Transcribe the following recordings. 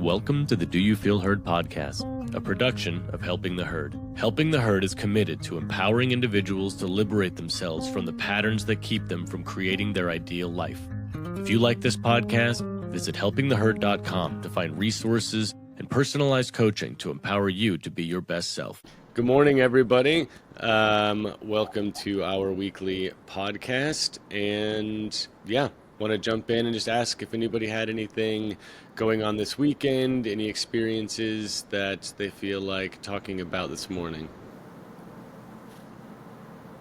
Welcome to the Do You Feel Heard podcast, a production of Helping the Herd. Helping the Herd is committed to empowering individuals to liberate themselves from the patterns that keep them from creating their ideal life. If you like this podcast, visit helpingtheherd.com to find resources and personalized coaching to empower you to be your best self. Good morning, everybody. Welcome to our weekly podcast. And want to jump in and just ask if anybody had anything going on this weekend, any experiences that they feel like talking about this morning.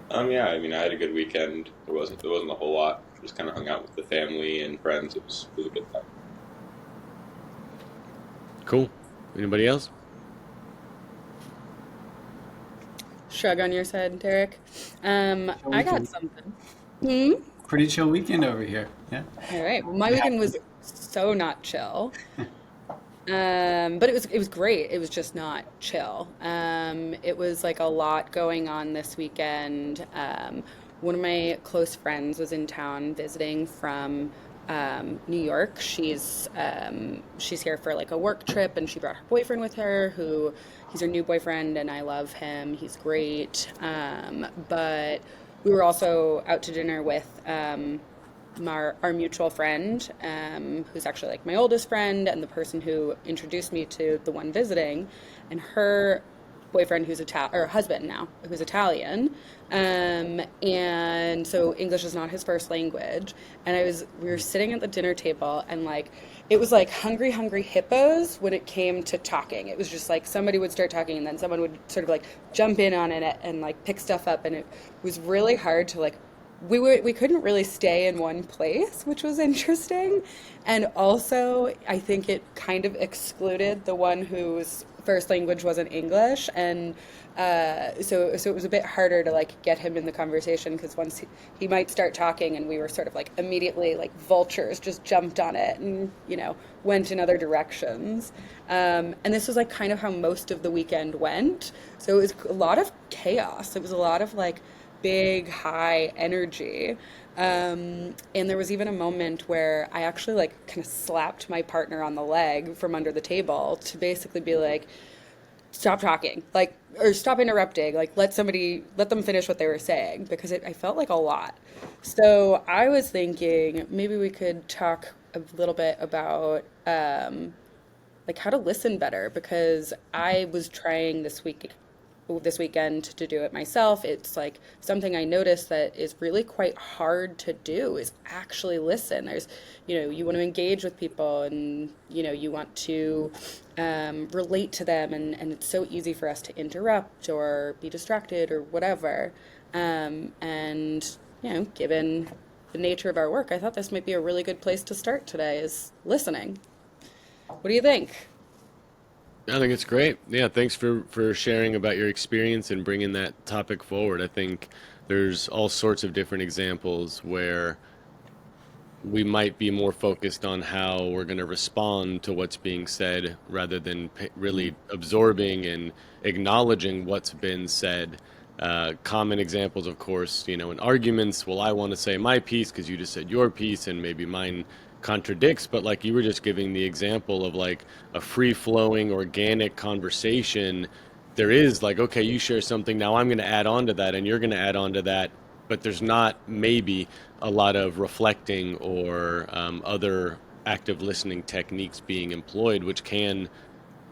I had a good weekend. There wasn't a whole lot. Just kind of hung out with the family and friends. It was a good time. Cool. Anybody else? Shrug on your side, Derek. I got something. Pretty chill weekend over here. Yeah. All right. Well, my weekend was so not chill. But it was great. It was just not chill. It was like a lot going on this weekend. One of my close friends was in town visiting from New York. She's here for like a work trip, and she brought her boyfriend with her, he's her new boyfriend, and I love him. He's great. But we were also out to dinner with our mutual friend, who's actually like my oldest friend and the person who introduced me to the one visiting, and her boyfriend husband now, who's Italian, and so English is not his first language. And we were sitting at the dinner table, and like it was like hungry hippos when it came to talking. It was just like somebody would start talking, and then someone would sort of like jump in on it and like pick stuff up, and it was really hard to like we couldn't really stay in one place, which was interesting. And also, I think it kind of excluded the one whose first language wasn't English. And so it was a bit harder to like get him in the conversation, because once he might start talking, and we were sort of like immediately like vultures just jumped on it and, went in other directions. And this was like kind of how most of the weekend went. So it was a lot of chaos. It was a lot of like big high energy, and there was even a moment where I actually like kind of slapped my partner on the leg from under the table to basically be like, stop talking, like, or stop interrupting, like let them finish what they were saying, because I felt like a lot. So I was thinking maybe we could talk a little bit about like how to listen better, because I was trying this weekend to do it myself. It's like something I noticed that is really quite hard to do is actually listen. There's, you want to engage with people, and, you want to relate to them, and it's so easy for us to interrupt or be distracted or whatever. And, given the nature of our work, I thought this might be a really good place to start today, is listening. What do you think? I think it's great. Yeah, thanks for sharing about your experience and bringing that topic forward. I think there's all sorts of different examples where we might be more focused on how we're going to respond to what's being said rather than really absorbing and acknowledging what's been said. Common examples, of course, in arguments, well, I want to say my piece because you just said your piece, and maybe mine contradicts, but like you were just giving the example of like a free-flowing organic conversation. There is like, okay, you share something, now I'm going to add on to that, and you're going to add on to that, but there's not maybe a lot of reflecting or other active listening techniques being employed, which can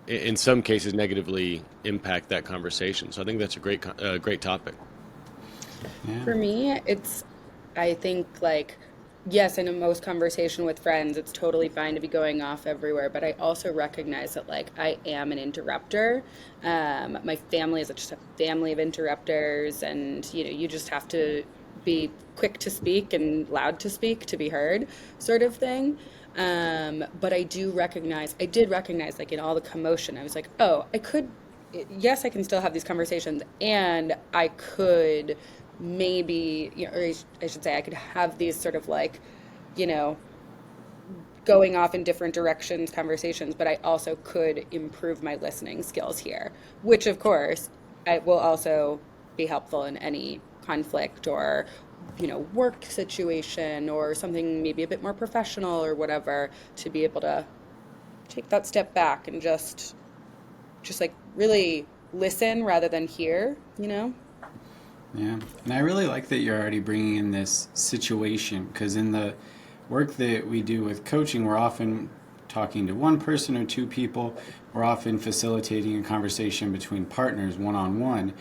in some cases negatively impact that conversation. So I think that's a great topic. Yeah. For me, I think like, yes, in most conversation with friends, it's totally fine to be going off everywhere, but I also recognize that like I am an interrupter. My family is just a family of interrupters, and you just have to be quick to speak and loud to speak to be heard, sort of thing. But I did recognize like in all the commotion, I was like, oh, yes, I can still have these conversations, and I could maybe, or I should say I could have these sort of like, going off in different directions conversations, but I also could improve my listening skills here, which of course I will also be helpful in any conflict or work situation or something maybe a bit more professional or whatever, to be able to take that step back and just like really listen rather than hear, you know? Yeah, and I really like that you're already bringing in this situation because in the work that we do with coaching, we're often talking to one person or two people. We're often facilitating a conversation between partners one on one.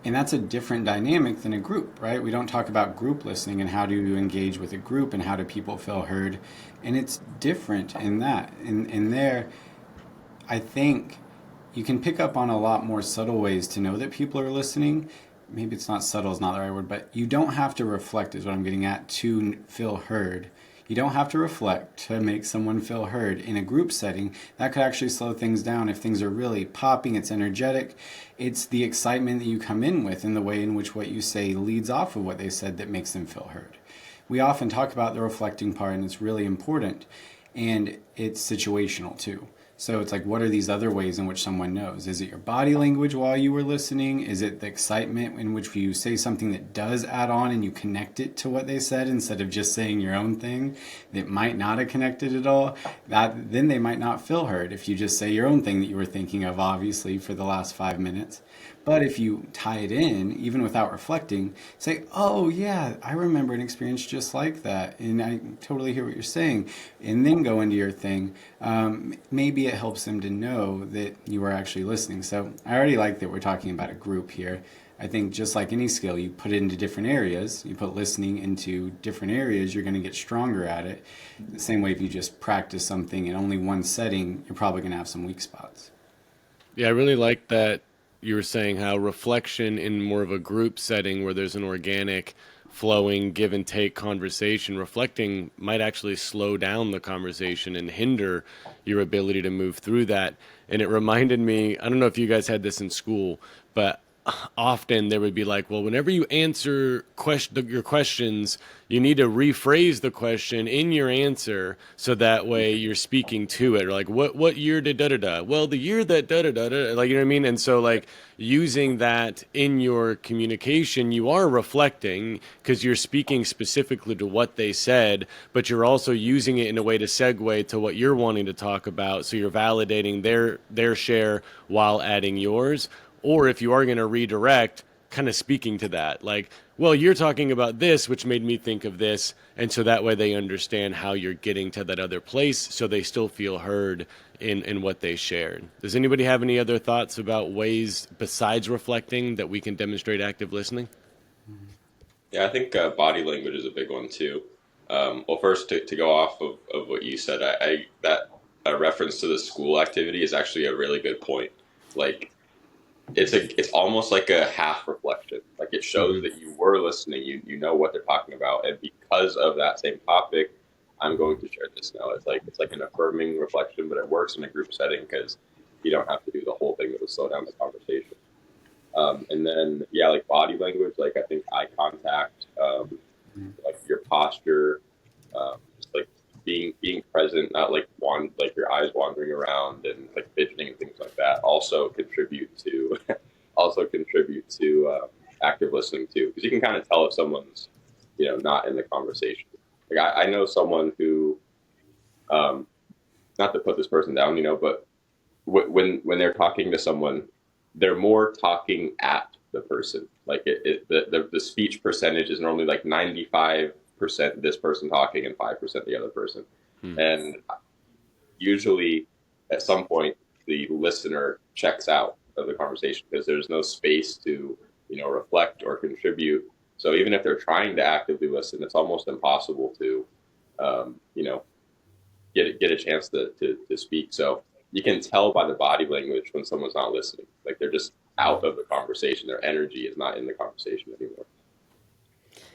And that's a different dynamic than a group, right? We don't talk about group listening and how do you engage with a group and how do people feel heard. And it's different in that. In there, I think you can pick up on a lot more subtle ways to know that people are listening. Maybe it's not subtle, is not the right word, but you don't have to reflect, is what I'm getting at, to feel heard. You don't have to reflect to make someone feel heard. In a group setting, that could actually slow things down if things are really popping, it's energetic. It's the excitement that you come in with and the way in which what you say leads off of what they said that makes them feel heard. We often talk about the reflecting part, and it's really important. And it's situational too. So it's like, what are these other ways in which someone knows? Is it your body language while you were listening? Is it the excitement in which you say something that does add on and you connect it to what they said instead of just saying your own thing that might not have connected at all? That then they might not feel heard if you just say your own thing that you were thinking of, obviously, for the last 5 minutes. But if you tie it in, even without reflecting, say, oh, yeah, I remember an experience just like that. And I totally hear what you're saying. And then go into your thing. Maybe it helps them to know that you are actually listening. So I already like that we're talking about a group here. I think just like any skill, you put it into different areas. You put listening into different areas, you're going to get stronger at it. The same way if you just practice something in only one setting, you're probably going to have some weak spots. Yeah, I really like that you were saying how reflection in more of a group setting where there's an organic, flowing, give and take conversation, reflecting might actually slow down the conversation and hinder your ability to move through that. And it reminded me, I don't know if you guys had this in school, but often there would be like, well, whenever you answer your questions, you need to rephrase the question in your answer so that way you're speaking to it. Or like, what year did da da da? Well, the year that da da da da. Like, you know what I mean? And so like using that in your communication, you are reflecting because you're speaking specifically to what they said, but you're also using it in a way to segue to what you're wanting to talk about. So you're validating their share while adding yours. Or if you are going to redirect, kind of speaking to that, like, well, you're talking about this, which made me think of this. And so that way they understand how you're getting to that other place so they still feel heard in what they shared. Does anybody have any other thoughts about ways besides reflecting that we can demonstrate active listening? Yeah, I think body language is a big one too. Well, first to go off of what you said, I that a reference to the school activity is actually a really good point. Like, it's almost like a half reflection. Like it shows that you were listening, you know what they're talking about, and because of that same topic, I'm going to share this now. It's like an affirming reflection, but it works in a group setting because you don't have to do the whole thing that would slow down the conversation. And then yeah, like body language, like I think eye contact, like your posture, just like being present, not like like your eyes wandering around and like fidgeting and things like that. Also contribute to active listening too, because you can kind of tell if someone's not in the conversation. Like I know someone who, not to put this person down, but when they're talking to someone, they're more talking at the person. Like the speech percentage is normally like 95% this person talking and 5% the other person. And usually at some point the listener checks out of the conversation because there's no space to, reflect or contribute. So even if they're trying to actively listen, it's almost impossible to, get a chance to speak. So you can tell by the body language when someone's not listening, like they're just out of the conversation. Their energy is not in the conversation anymore.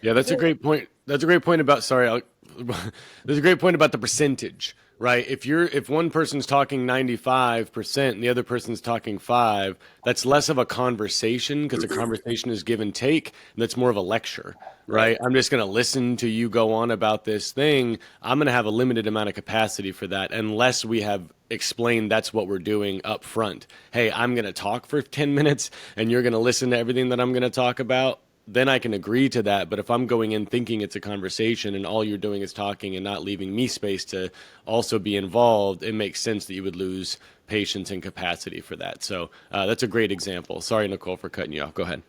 Yeah, that's a great point. That's a great point about, there's a great point about the percentage, right? If one person's talking 95% and the other person's talking 5, that's less of a conversation because a conversation is give and take. And that's more of a lecture, right? I'm just going to listen to you go on about this thing. I'm going to have a limited amount of capacity for that unless we have explained that's what we're doing up front. Hey, I'm going to talk for 10 minutes and you're going to listen to everything that I'm going to talk about. then I can agree to that. But if I'm going in thinking it's a conversation and all you're doing is talking and not leaving me space to also be involved, it makes sense that you would lose patience and capacity for that. So that's a great example. Sorry, Nicole, for cutting you off. Go ahead.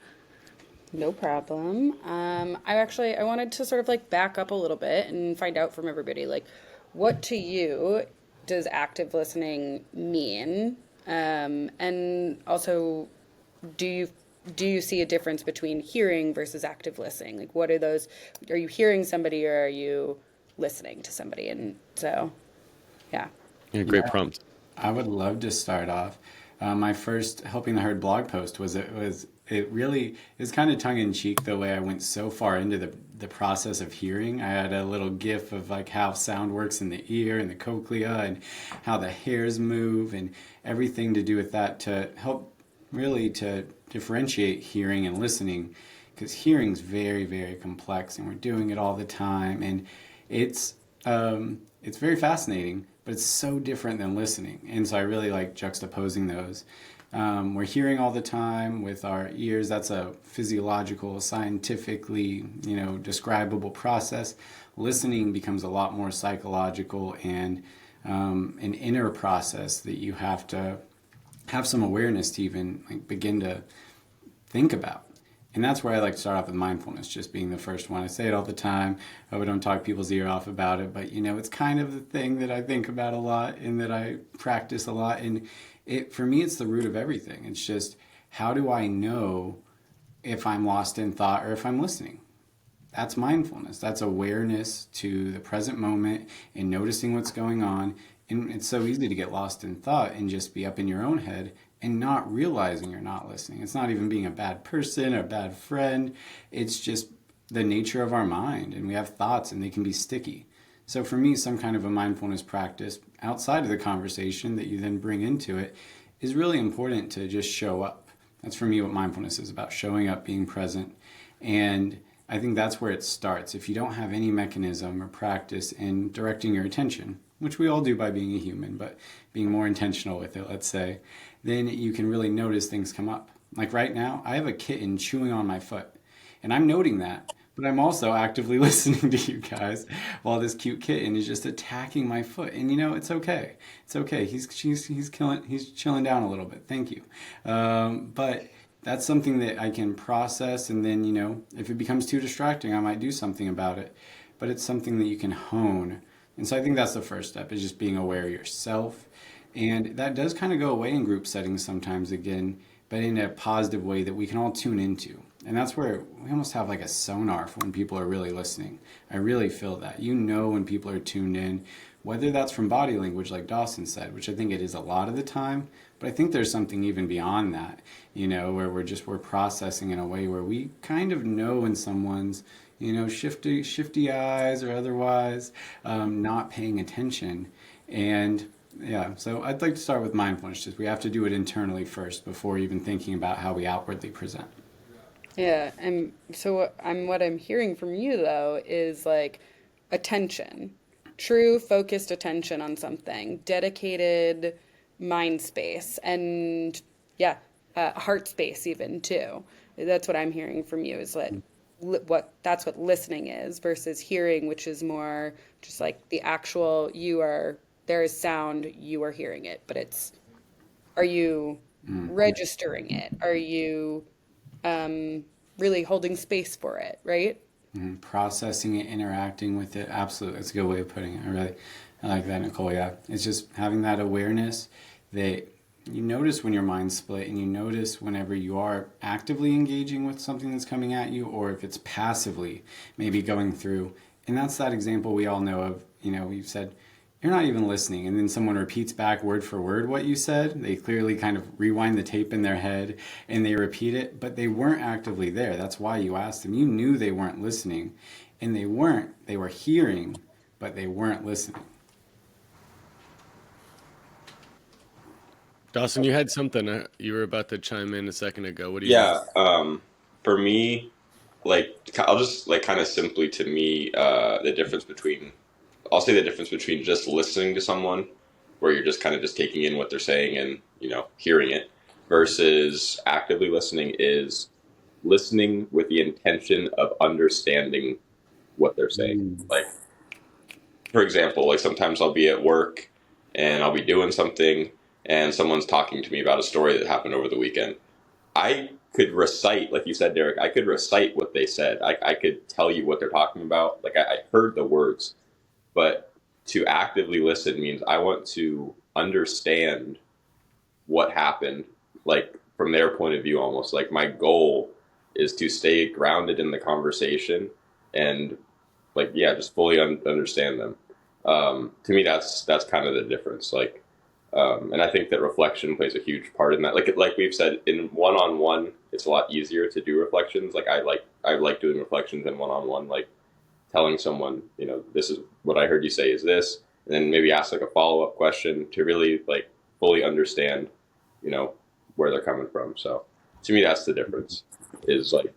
No problem. I wanted to sort of like back up a little bit and find out from everybody, like, what to you does active listening mean? And also, do you do you see a difference between hearing versus active listening? Like, what are those? Are you hearing somebody or are you listening to somebody? And so, yeah. Yeah, great prompt. I would love to start off. My first Helping the Herd blog post it really is kind of tongue in cheek the way I went so far into the process of hearing. I had a little gif of like how sound works in the ear and the cochlea and how the hairs move and everything to do with that to help really to differentiate hearing and listening, because hearing's very, very complex and we're doing it all the time, and it's very fascinating, but it's so different than listening. And so I really like juxtaposing those. We're hearing all the time with our ears. That's a physiological, scientifically, describable process. Listening becomes a lot more psychological and an inner process that you have to have some awareness to even like begin to think about. And that's where I like to start off with mindfulness, just being the first one. I say it all the time. I don't talk people's ear off about it, but it's kind of the thing that I think about a lot and that I practice a lot. And for me, it's the root of everything. It's just, how do I know if I'm lost in thought or if I'm listening? That's mindfulness. That's awareness to the present moment and noticing what's going on. And it's so easy to get lost in thought and just be up in your own head and not realizing you're not listening. It's not even being a bad person or a bad friend. It's just the nature of our mind, and we have thoughts and they can be sticky. So for me, some kind of a mindfulness practice outside of the conversation that you then bring into it is really important to just show up. That's for me what mindfulness is about, showing up, being present. And I think that's where it starts. If you don't have any mechanism or practice in directing your attention, which we all do by being a human, but being more intentional with it, let's say, then you can really notice things come up. Like right now, I have a kitten chewing on my foot, and I'm noting that, but I'm also actively listening to you guys while this cute kitten is just attacking my foot. And it's okay. It's okay. He's chilling down a little bit. Thank you. But that's something that I can process, and then, if it becomes too distracting, I might do something about it. But it's something that you can hone. And so I think that's the first step, is just being aware of yourself. And that does kind of go away in group settings sometimes again, but in a positive way that we can all tune into. And that's where we almost have like a sonar for when people are really listening. I really feel that. When people are tuned in, whether that's from body language, like Dawson said, which I think it is a lot of the time, but I think there's something even beyond that, where we're processing in a way where we kind of know when someone's shifty eyes or otherwise, not paying attention. And yeah, so I'd like to start with mindfulness. Just we have to do it internally first before even thinking about how we outwardly present. Yeah, and so what I'm hearing from you though is like attention, true focused attention on something, dedicated mind space, and yeah, heart space even too. That's what I'm hearing from you, is that that's what listening is versus hearing, which is more just like the actual, there is sound, you are hearing it, but are you registering it? Are you really holding space for it, right? Processing it, interacting with it. Absolutely. That's a good way of putting it. I like that, Nicole. Yeah. It's just having that awareness that you notice when your mind's split, and you notice whenever you are actively engaging with something that's coming at you, or if it's passively maybe going through. And that's that example we all know of. We've said, you're not even listening, and then someone repeats back word for word what you said. They clearly kind of rewind the tape in their head and they repeat it, but they weren't actively there. That's why you asked them. You knew they weren't listening, and they were hearing, but they weren't listening. Dawson, you had something you were about to chime in a second ago. What do you? Yeah. For me, like I'll just like kind of simply to me, I'll say the difference between just listening to someone, where you're just kind of just taking in what they're saying and hearing it, versus actively listening is listening with the intention of understanding what they're saying. Like, for example, like sometimes I'll be at work and I'll be doing something and someone's talking to me about a story that happened over the weekend. I could recite, like you said, Derek, I could recite what they said. I could tell you what they're talking about. Like I heard the words, but to actively listen means I want to understand what happened, like from their point of view, almost like my goal is to stay grounded in the conversation and like, yeah, just fully understand them. To me, that's kind of the difference. Like, and I think that reflection plays a huge part in that. Like we've said, in one-on-one, it's a lot easier to do reflections. Like I like doing reflections in one-on-one, like telling someone, this is what I heard you say is this, and then maybe ask like a follow-up question to really like fully understand, where they're coming from. So to me, that's the difference. Is like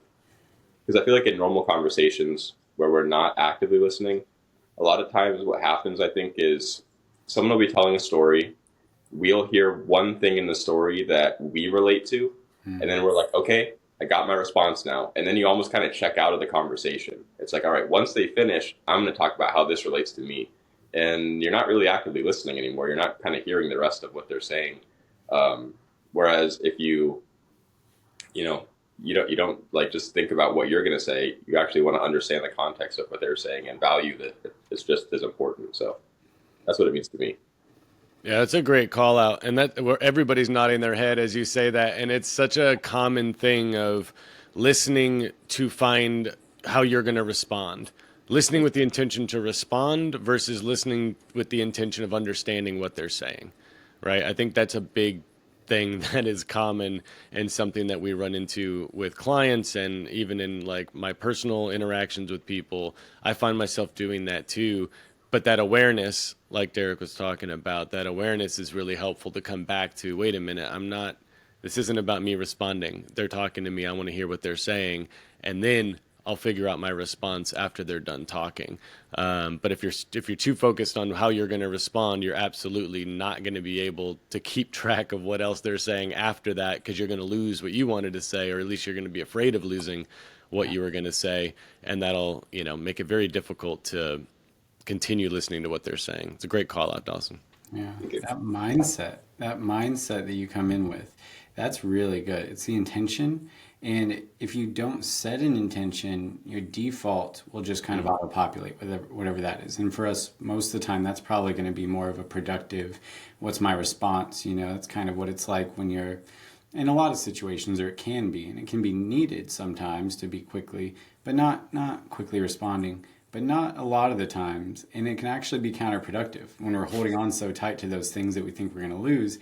because I feel like in normal conversations where we're not actively listening, a lot of times what happens, I think, is someone will be telling a story. We'll hear one thing in the story that we relate to, and then we're like, okay, I got my response now. And then you almost kind of check out of the conversation. It's like, all right, once they finish, I'm going to talk about how this relates to me. And you're not really actively listening anymore. You're not kind of hearing the rest of what they're saying. Whereas if you don't like just think about what you're going to say. You actually want to understand the context of what they're saying and value that it's just as important. So that's what it means to me. Yeah, it's a great call out, and that where everybody's nodding their head as you say that, and it's such a common thing of listening to find how you're going to respond. Listening with the intention to respond versus listening with the intention of understanding what they're saying, right? I think that's a big thing that is common and something that we run into with clients and even in like my personal interactions with people. I find myself doing that too. But that awareness, like Derek was talking about, that awareness is really helpful to come back to, wait a minute, this isn't about me responding. They're talking to me. I want to hear what they're saying. And then I'll figure out my response after they're done talking. But if you're too focused on how you're going to respond, you're absolutely not going to be able to keep track of what else they're saying after that, because you're going to lose what you wanted to say, or at least you're going to be afraid of losing what you were going to say. And that'll, make it very difficult to continue listening to what they're saying. It's a great call out, Dawson. Yeah, that mindset that you come in with, that's really good. It's the intention. And if you don't set an intention, your default will just kind of auto-populate whatever that is. And for us, most of the time, that's probably going to be more of a productive, what's my response? That's kind of what it's like when you're in a lot of situations, or it can be, and it can be needed sometimes to be quickly, but not quickly responding. But not a lot of the times, and it can actually be counterproductive when we're holding on so tight to those things that we think we're going to lose.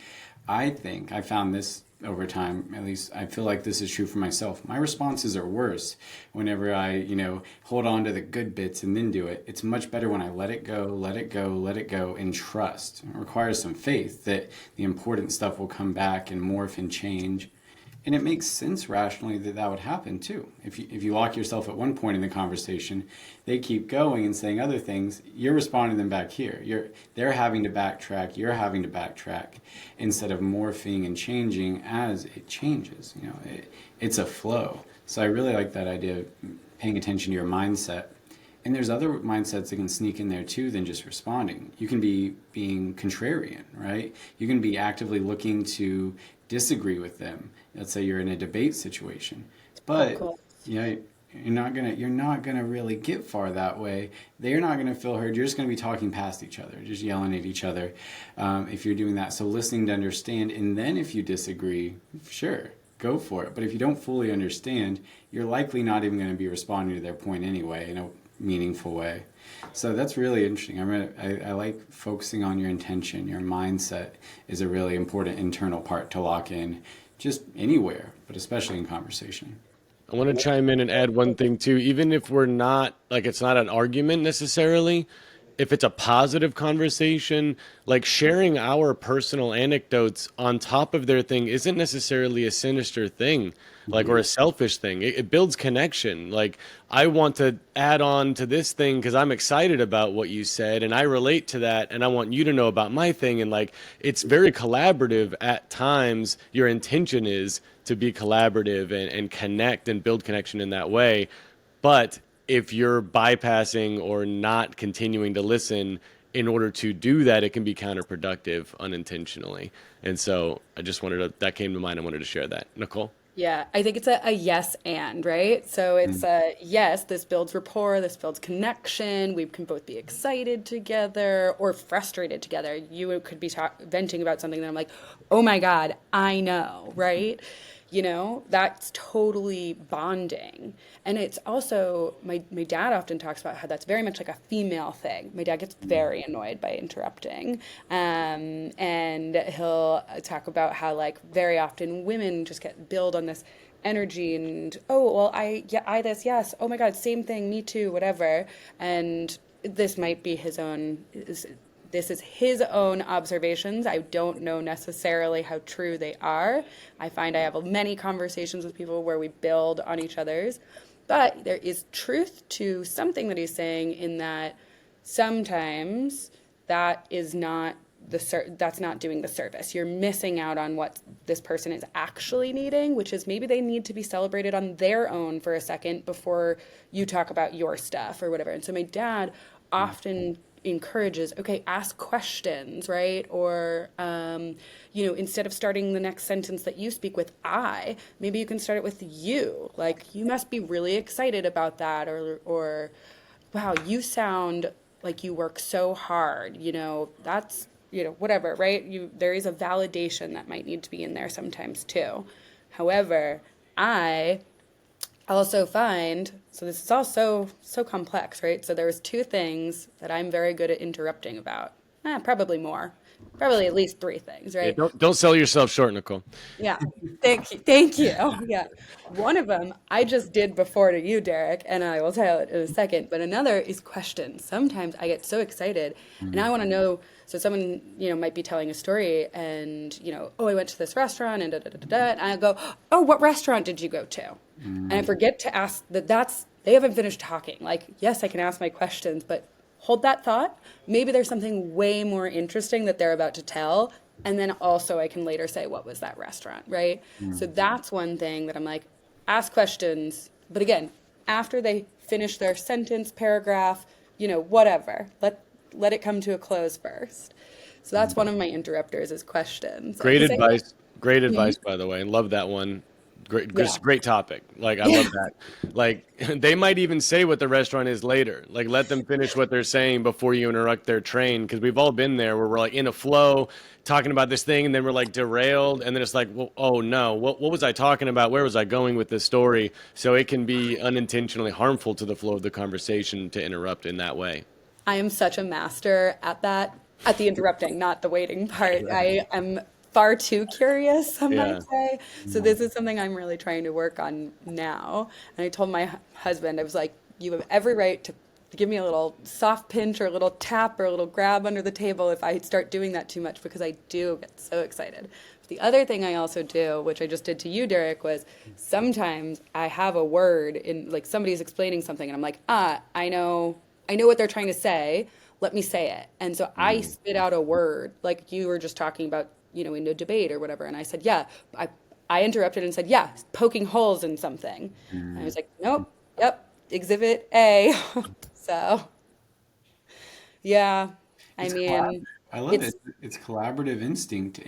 I think I found this over time, at least I feel like this is true for myself. My responses are worse whenever I, hold on to the good bits and then do it. It's much better when I let it go, and trust. It requires some faith that the important stuff will come back and morph and change. And it makes sense rationally that would happen too. If you lock yourself at one point in the conversation, they keep going and saying other things, you're responding to them back here. They're having to backtrack, you're having to backtrack, instead of morphing and changing as it changes. It's a flow. So I really like that idea of paying attention to your mindset. And there's other mindsets that can sneak in there too than just responding. You can be being contrarian, right? You can be actively looking to disagree with them. Let's say you're in a debate situation, but cool. you're not gonna really get far that way. They're not gonna feel heard. You're just gonna be talking past each other, just yelling at each other. If you're doing that, so listening to understand, and then if you disagree, sure, go for it. But if you don't fully understand, you're likely not even going to be responding to their point anyway in a meaningful way. So that's really interesting. I like focusing on your intention. Your mindset is a really important internal part to lock in just anywhere, but especially in conversation. I want to chime in and add one thing too. Even if we're not, like, it's not an argument necessarily, if it's a positive conversation, like sharing our personal anecdotes on top of their thing isn't necessarily a sinister thing, like, or a selfish thing. It builds connection. Like, I want to add on to this thing because I'm excited about what you said and I relate to that and I want you to know about my thing. And like, it's very collaborative at times. Your intention is to be collaborative and connect and build connection in that way. But if you're bypassing or not continuing to listen in order to do that, it can be counterproductive unintentionally. And so I just wanted to, that came to mind. I wanted to share that. Nicole? Yeah, I think it's a yes and, right? So it's a yes, this builds rapport, this builds connection. We can both be excited together or frustrated together. You could be venting about something that I'm like, oh my God, I know, right? You know, that's totally bonding. And it's also, my dad often talks about how that's very much like a female thing. My dad gets very annoyed by interrupting. And he'll talk about how, like, very often women just get build on this energy and, oh, well, I this, yes. Oh my God, same thing, me too, whatever. And this might be this is his own observations. I don't know necessarily how true they are. I find I have many conversations with people where we build on each other's, but there is truth to something that he's saying in that sometimes that is not that's not doing the service. You're missing out on what this person is actually needing, which is maybe they need to be celebrated on their own for a second before you talk about your stuff or whatever. And so my dad often encourages, okay, ask questions, right? Or, instead of starting the next sentence that you speak with I, maybe you can start it with you. Like, you must be really excited about that. Or wow, you sound like you work so hard, that's, whatever, right? There is a validation that might need to be in there sometimes too. However, I also find, so this is all so complex, right? So there was two things that I'm very good at interrupting about. Probably more. Probably at least three things, Yeah, right? don't sell yourself short, Nicole. Yeah. Thank you. Thank you. Yeah. One of them I just did before to you, Derek, and I will tell it in a second. But another is questions. Sometimes I get so excited and I want to know. So someone, might be telling a story and, oh, I went to this restaurant and da da da da da. And I go, oh, what restaurant did you go to? And I forget to ask they haven't finished talking. Like, yes, I can ask my questions, but hold that thought. Maybe there's something way more interesting that they're about to tell. And then also I can later say, what was that restaurant, right? So that's one thing that I'm like, ask questions. But again, after they finish their sentence, paragraph, whatever, let it come to a close first. So that's one of my interrupters is questions. Great Because advice. Great advice, by the way. Love that one. Great, Yeah. great topic. Like, I love that. Like, they might even say what the restaurant is later. Like, let them finish what they're saying before you interrupt their train. Because we've all been there where we're like in a flow talking about this thing and then we're like derailed. And then it's like, well, oh no, what was I talking about? Where was I going with this story? So it can be unintentionally harmful to the flow of the conversation to interrupt in that way. I am such a master at that, at the interrupting, not the waiting part. I am far too curious, some Yeah. might say. So this is something I'm really trying to work on now. And I told my husband, I was like, you have every right to give me a little soft pinch or a little tap or a little grab under the table if I start doing that too much, because I do get so excited. The other thing I also do, which I just did to you, Derek, was sometimes I have a word in, like, somebody's explaining something and I'm like, I know what they're trying to say. Let me say it. And so I spit out a word, like you were just talking about, in a debate or whatever. And I said, yeah, I interrupted and said, yeah, poking holes in something. And I was like, nope, yep, exhibit A. So, yeah, I mean, I love it's, it. It's collaborative instinct,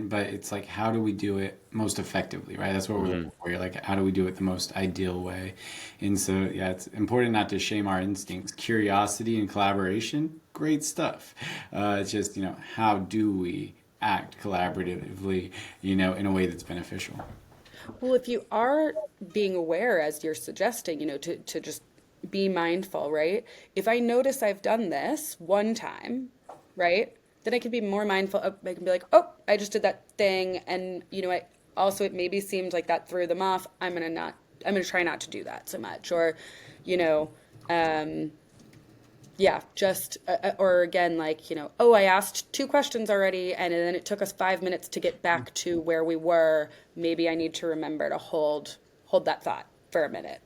but it's like, how do we do it most effectively, right? That's what we're looking for. You're like, how do we do it the most ideal way? And so, yeah, it's important not to shame our instincts. Curiosity and collaboration, great stuff. It's just, how do we act collaboratively, in a way that's beneficial? well, if you are being aware, as you're suggesting, to just be mindful, right? If I notice I've done this one time, right? Then I can be more mindful of, I can be like, oh, I just did that thing. And, it maybe seemed like that threw them off. I'm going to try not to do that so much. Or, um, Yeah, just or again, like, oh, I asked two questions already, and then it took us 5 minutes to get back to where we were. Maybe I need to remember to hold that thought for a minute.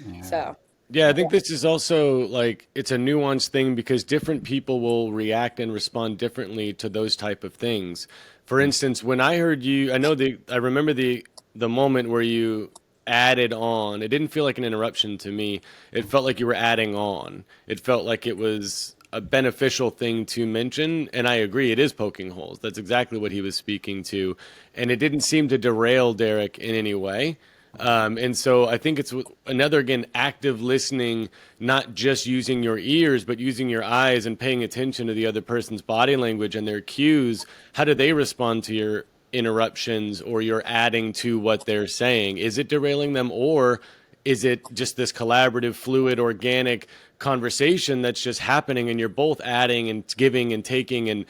Yeah. So, Yeah, I yeah, think this is also like it's a nuanced thing because different people will react and respond differently to those type of things. For instance, when I heard you, I remember the moment where you added on. It didn't feel like an interruption to me. It felt like you were adding on. It felt like it was a beneficial thing to mention, and I agree, it is poking holes. That's exactly what he was speaking to, and it didn't seem to derail Derek in any way. And so I think it's another, again, active listening, not just using your ears, but using your eyes and paying attention to the other person's body language and their cues. How do they respond to your interruptions or your adding to what they're saying? Is it derailing them, or is it just this collaborative, fluid, organic conversation that's just happening and you're both adding and giving and taking and,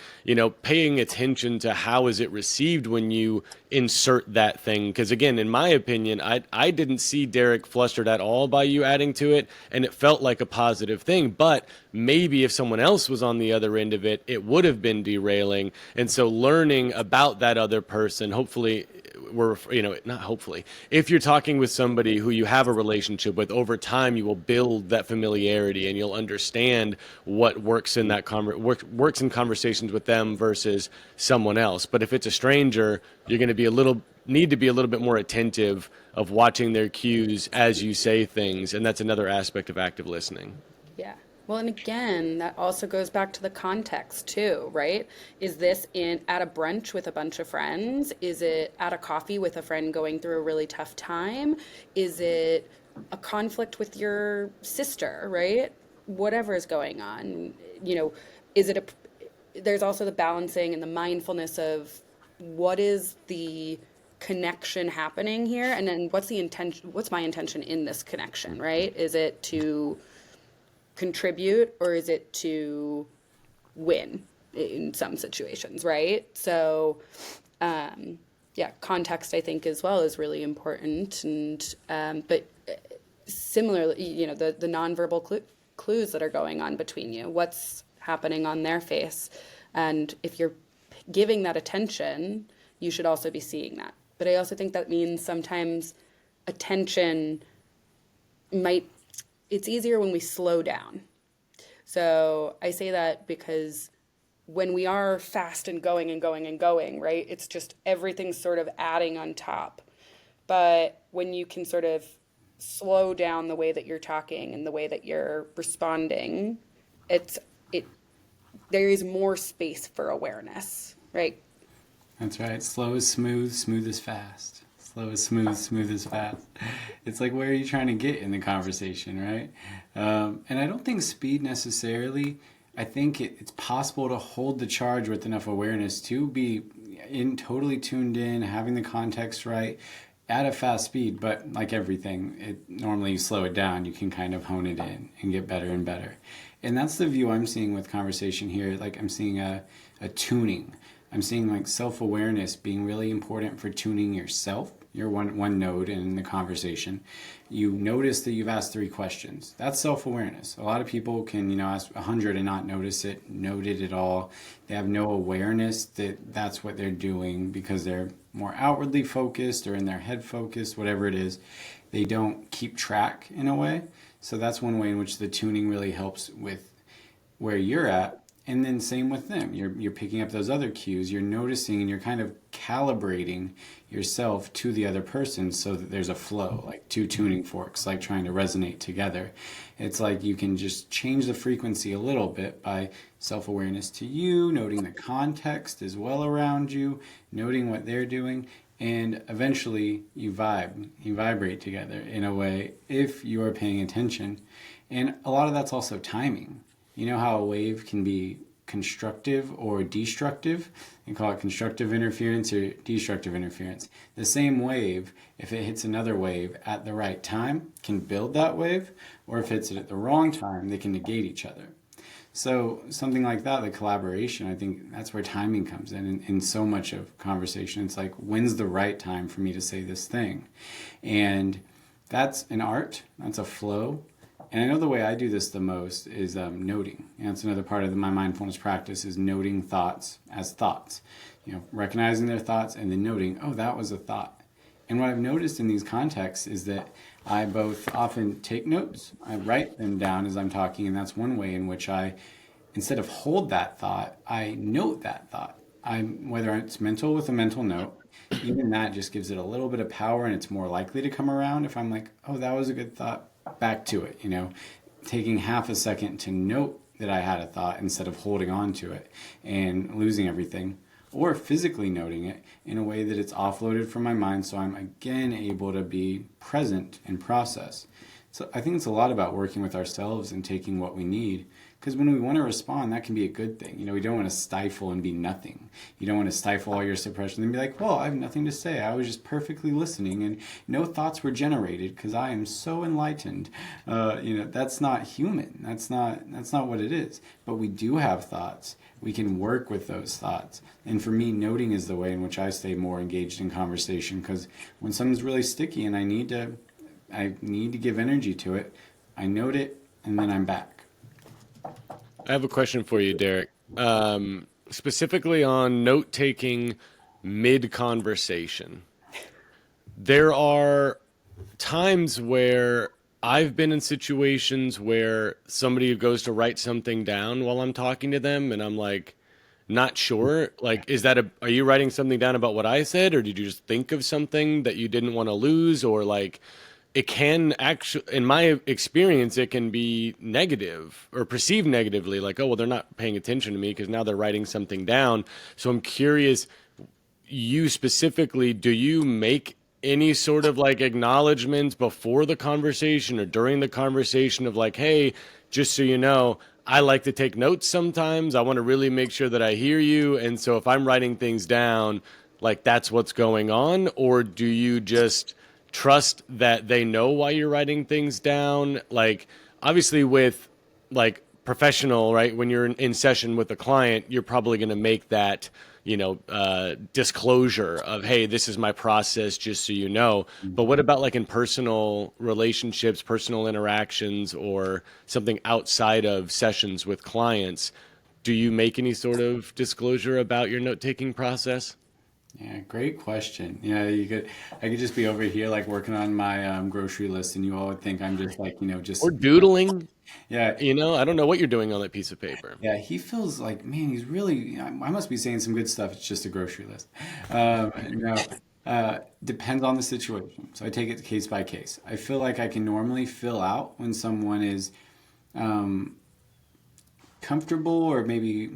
paying attention to how is it received when you insert that thing? Because again, in my opinion, I didn't see Derek flustered at all by you adding to it, and it felt like a positive thing. But maybe if someone else was on the other end of it, it would have been derailing. And so learning about that other person, hopefully, not hopefully, if you're talking with somebody who you have a relationship with, over time you will build that familiarity and you'll understand what works in works in conversations with them versus someone else. But if it's a stranger, you're going to need to be a little bit more attentive of watching their cues as you say things, and that's another aspect of active listening. yeah. Well, and again, that also goes back to the context too, right? Is this in at a brunch with a bunch of friends? Is it at a coffee with a friend going through a really tough time? Is it a conflict with your sister, right? Whatever is going on, is it there's also the balancing and the mindfulness of what is the connection happening here, and then what's my intention in this connection, right? Is it to contribute, or is it to win in some situations, right? So, yeah, context I think as well is really important, and but similarly, the nonverbal clues that are going on between you, what's happening on their face, and if you're giving that attention, you should also be seeing that. But I also think that means sometimes attention might it's easier when we slow down. So I say that because when we are fast and going and going and going, right, it's just everything's sort of adding on top. But when you can sort of slow down the way that you're talking and the way that you're responding, it's it there is more space for awareness, right? That's right. Slow is smooth, smooth is fast. Slow is smooth, smooth is fast. It's like, where are you trying to get in the conversation, right? And I don't think speed necessarily. I think it's possible to hold the charge with enough awareness to be totally tuned in, having the context right at a fast speed. But like everything, normally you slow it down, you can kind of hone it in and get better and better. And that's the view I'm seeing with conversation here. Like, I'm seeing a tuning. I'm seeing like self-awareness being really important for tuning yourself. You're one node in the conversation. You notice that you've asked 3 questions. That's self-awareness. A lot of people can, ask 100 and not note it at all. They have no awareness that that's what they're doing because they're more outwardly focused or in their head focused, whatever it is. They don't keep track in a way. So that's one way in which the tuning really helps with where you're at. And then same with them. You're picking up those other cues. You're noticing and you're kind of calibrating yourself to the other person so that there's a flow, like 2 tuning forks, like trying to resonate together. It's like you can just change the frequency a little bit by self-awareness to you, noting the context as well around you, noting what they're doing, and eventually you vibrate together in a way if you are paying attention. And a lot of that's also timing. You know how a wave can be constructive or destructive? You call it constructive interference or destructive interference. The same wave, if it hits another wave at the right time, can build that wave, or if it's at the wrong time, they can negate each other. So something like that, the collaboration, I think that's where timing comes in so much of conversation. It's like, when's the right time for me to say this thing? And that's an art, that's a flow. And I know the way I do this the most is noting. And that's another part of my mindfulness practice is noting thoughts as thoughts. Recognizing their thoughts and then noting, oh, that was a thought. And what I've noticed in these contexts is that I both often take notes, I write them down as I'm talking, and that's one way in which I, instead of hold that thought, I note that thought. Whether it's mental with a mental note, even that just gives it a little bit of power and it's more likely to come around if I'm like, oh, that was a good thought, back to it, taking half a second to note that I had a thought instead of holding on to it and losing everything, or physically noting it in a way that it's offloaded from my mind so I'm again able to be present and process. So I think it's a lot about working with ourselves and taking what we need, because when we want to respond, that can be a good thing. We don't want to stifle and be nothing. You don't want to stifle all your suppression and be like, well, I have nothing to say. I was just perfectly listening and no thoughts were generated because I am so enlightened. That's not human. That's not what it is. But we do have thoughts. We can work with those thoughts. And for me, noting is the way in which I stay more engaged in conversation, because when something's really sticky and I need to give energy to it, I note it and then I'm back. I have a question for you, Derek. Specifically on note taking mid conversation. There are times where I've been in situations where somebody goes to write something down while I'm talking to them, and I'm like, not sure. Like, are you writing something down about what I said, or did you just think of something that you didn't want to lose, or like, it can actually, in my experience, it can be negative or perceived negatively, like, oh, well, they're not paying attention to me because now they're writing something down. So I'm curious, you specifically, do you make any sort of like acknowledgments before the conversation or during the conversation of like, hey, just so you know, I like to take notes sometimes. I want to really make sure that I hear you. And so if I'm writing things down, like that's what's going on? Or do you just trust that they know why you're writing things down? Like, obviously with like professional, right? When you're in session with a client, you're probably going to make that, disclosure of, hey, this is my process, just so you know. But what about like in personal relationships, personal interactions, or something outside of sessions with clients? Do you make any sort of disclosure about your note-taking process? Yeah, great question. I could just be over here like working on my grocery list, and you all would think I'm just like, Or doodling? yeah, I don't know what you're doing on that piece of paper. yeah. He feels like, man, he's really. I must be saying some good stuff. It's just a grocery list. No, depends on the situation. So I take it case by case. I feel like I can normally fill out when someone is um, comfortable, or maybe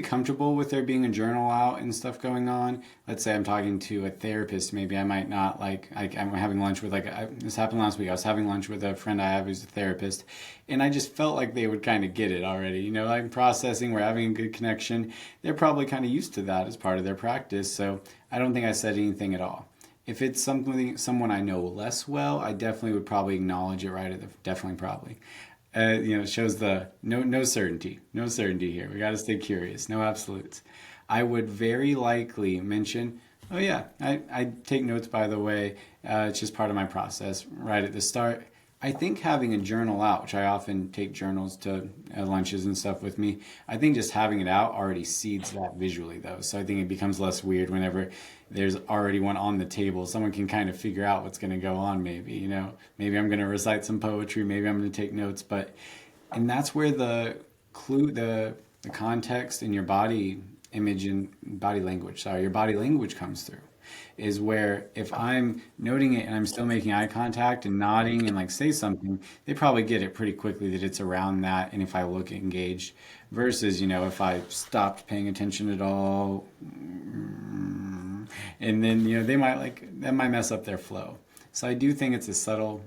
comfortable with there being a journal out and stuff going on. Let's say I'm talking to a therapist, maybe I might not I'm having lunch with this happened last week. I was having lunch with a friend I have who's a therapist, and I just felt like they would kind of get it already. I'm processing, we're having a good connection. They're probably kind of used to that as part of their practice, so I don't think I said anything at all. If it's someone I know less well, I definitely would probably acknowledge it right at the definitely probably. It shows the no certainty here. We got to stay curious, no absolutes. I would very likely mention, oh yeah, I take notes, by the way. It's just part of my process right at the start. I think having a journal out, which I often take journals to lunches and stuff with me, I think just having it out already seeds that visually, though. So I think it becomes less weird whenever there's already one on the table. Someone can kind of figure out what's going to go on, maybe. Maybe I'm going to recite some poetry, maybe I'm going to take notes. And that's where the clue, the context in your body image and body language, your body language comes through. Is where if I'm noting it and I'm still making eye contact and nodding and like say something, they probably get it pretty quickly that it's around that. And if I look engaged versus, if I stopped paying attention at all, and then, that might mess up their flow. So I do think it's a subtle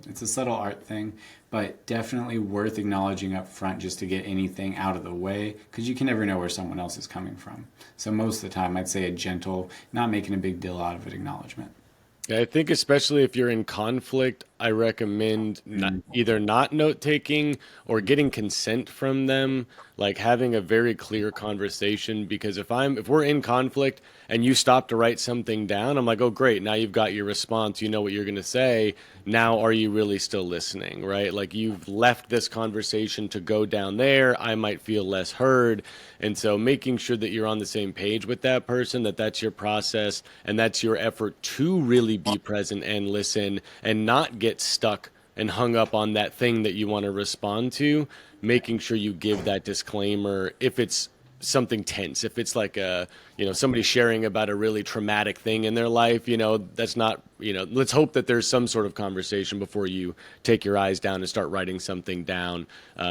art thing, but definitely worth acknowledging up front just to get anything out of the way, because you can never know where someone else is coming from. So most of the time, I'd say a gentle, not making a big deal out of it, acknowledgement. Yeah, I think especially if you're in conflict, I recommend either not note taking or getting consent from them, like having a very clear conversation. Because if we're in conflict and you stop to write something down, I'm like, oh great, now you've got your response, you know what you're gonna say. Now are you really still listening, right? Like you've left this conversation to go down there, I might feel less heard. And so making sure that you're on the same page with that person, that that's your process and that's your effort to really be present and listen and not get stuck and hung up on that thing that you want to respond to, making sure you give that disclaimer if it's something tense. If it's like somebody sharing about a really traumatic thing in their life, that's not, let's hope that there's some sort of conversation before you take your eyes down and start writing something down.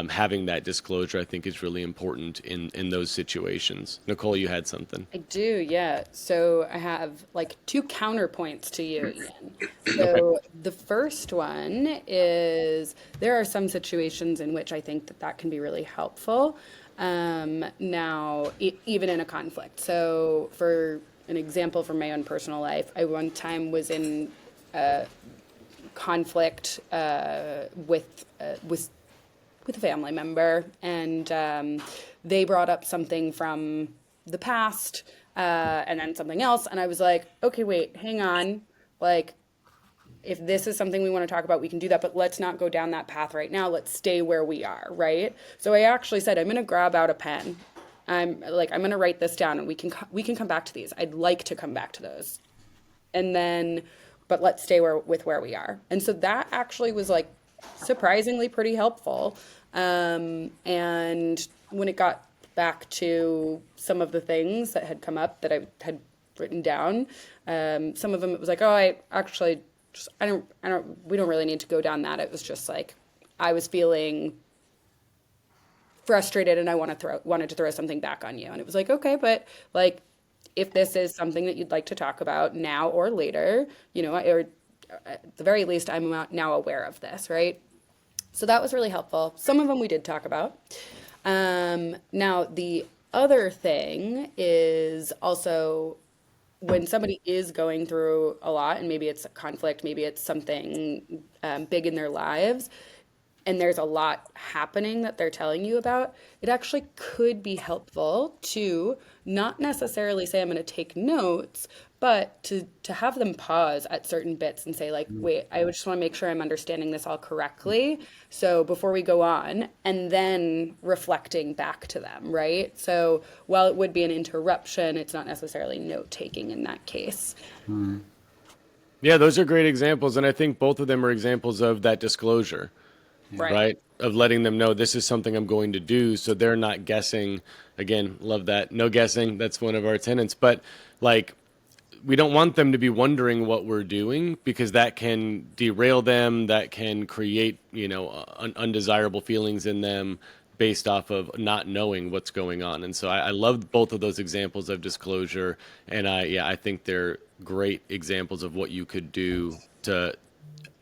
Having that disclosure, I think, is really important in those situations. Nicole, you had something. I do, yeah. So I have like two counterpoints to you, Ian. Okay. So the first one is there are some situations in which I think that that can be really helpful. Now, even in a conflict. So for an example from my own personal life, I one time was in conflict with a family member, and they brought up something from the past, and then something else, and I was like, okay, wait, hang on, like if this is something we want to talk about, we can do that, but let's not go down that path right now. Let's stay where we are, right? So I actually said, I'm going to grab out a pen. I'm going to write this down, and we can come back to these. I'd like to come back to those, and then, but let's stay with where we are. And so that actually was like surprisingly pretty helpful. And when it got back to some of the things that had come up that I had written down, some of them it was like, oh, I actually just we don't really need to go down that. It was just like I was feeling frustrated and I wanted to throw something back on you. And it was like, okay, but like if this is something that you'd like to talk about now or later, or at the very least, I'm now aware of this, right? So that was really helpful. Some of them we did talk about. Now, the other thing is also when somebody is going through a lot, and maybe it's a conflict, maybe it's something big in their lives, and there's a lot happening that they're telling you about, it actually could be helpful to not necessarily say, I'm going to take notes, but to have them pause at certain bits and say, like, wait, I just want to make sure I'm understanding this all correctly. So before we go on, and then reflecting back to them, right? So while it would be an interruption, it's not necessarily note taking in that case. Yeah, those are great examples. And I think both of them are examples of that disclosure, Right. right? Of letting them know this is something I'm going to do. So they're not guessing. Again, love that. No guessing. That's one of our tenets. But like, we don't want them to be wondering what we're doing because that can derail them. That can create, undesirable feelings in them based off of not knowing what's going on. And so I love both of those examples of disclosure. And I think they're great examples of what you could do to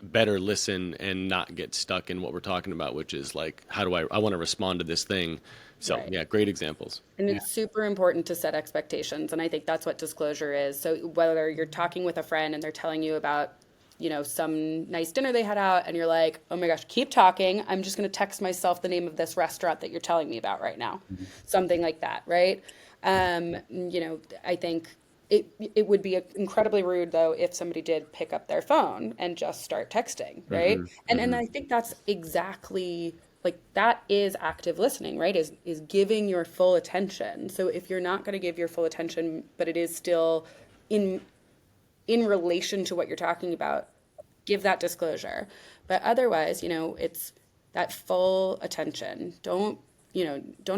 better listen and not get stuck in what we're talking about, which is like, how do I want to respond to this thing. So Right. yeah, great examples. And Yeah. it's super important to set expectations. And I think that's what disclosure is. So whether you're talking with a friend and they're telling you about, some nice dinner they had out, and you're like, oh my gosh, keep talking. I'm just going to text myself the name of this restaurant that you're telling me about right now. Something like that, right? I think it would be incredibly rude though if somebody did pick up their phone and just start texting, right? And I think that's exactly like that is active listening, right? Is giving your full attention. So if you're not going to give your full attention, but it is still in in relation to what you're talking about, give that disclosure. But otherwise, it's that full attention. Don't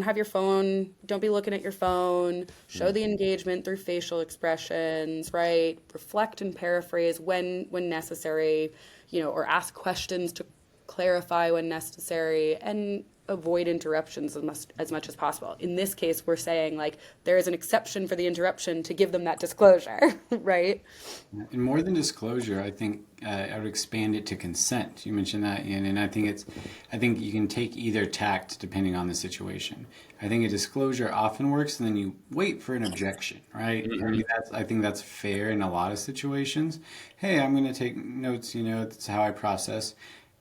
have your phone, don't be looking at your phone. Show the engagement through facial expressions, right? Reflect and paraphrase when necessary, or ask questions to clarify when necessary, and avoid interruptions as much as possible. In this case, we're saying like there is an exception for the interruption to give them that disclosure, right? And more than disclosure, I think I would expand it to consent. You mentioned that, Ian, and I think you can take either tact depending on the situation. I think a disclosure often works, and then you wait for an objection, right? I think that's fair in a lot of situations. Hey, I'm going to take notes. That's how I process.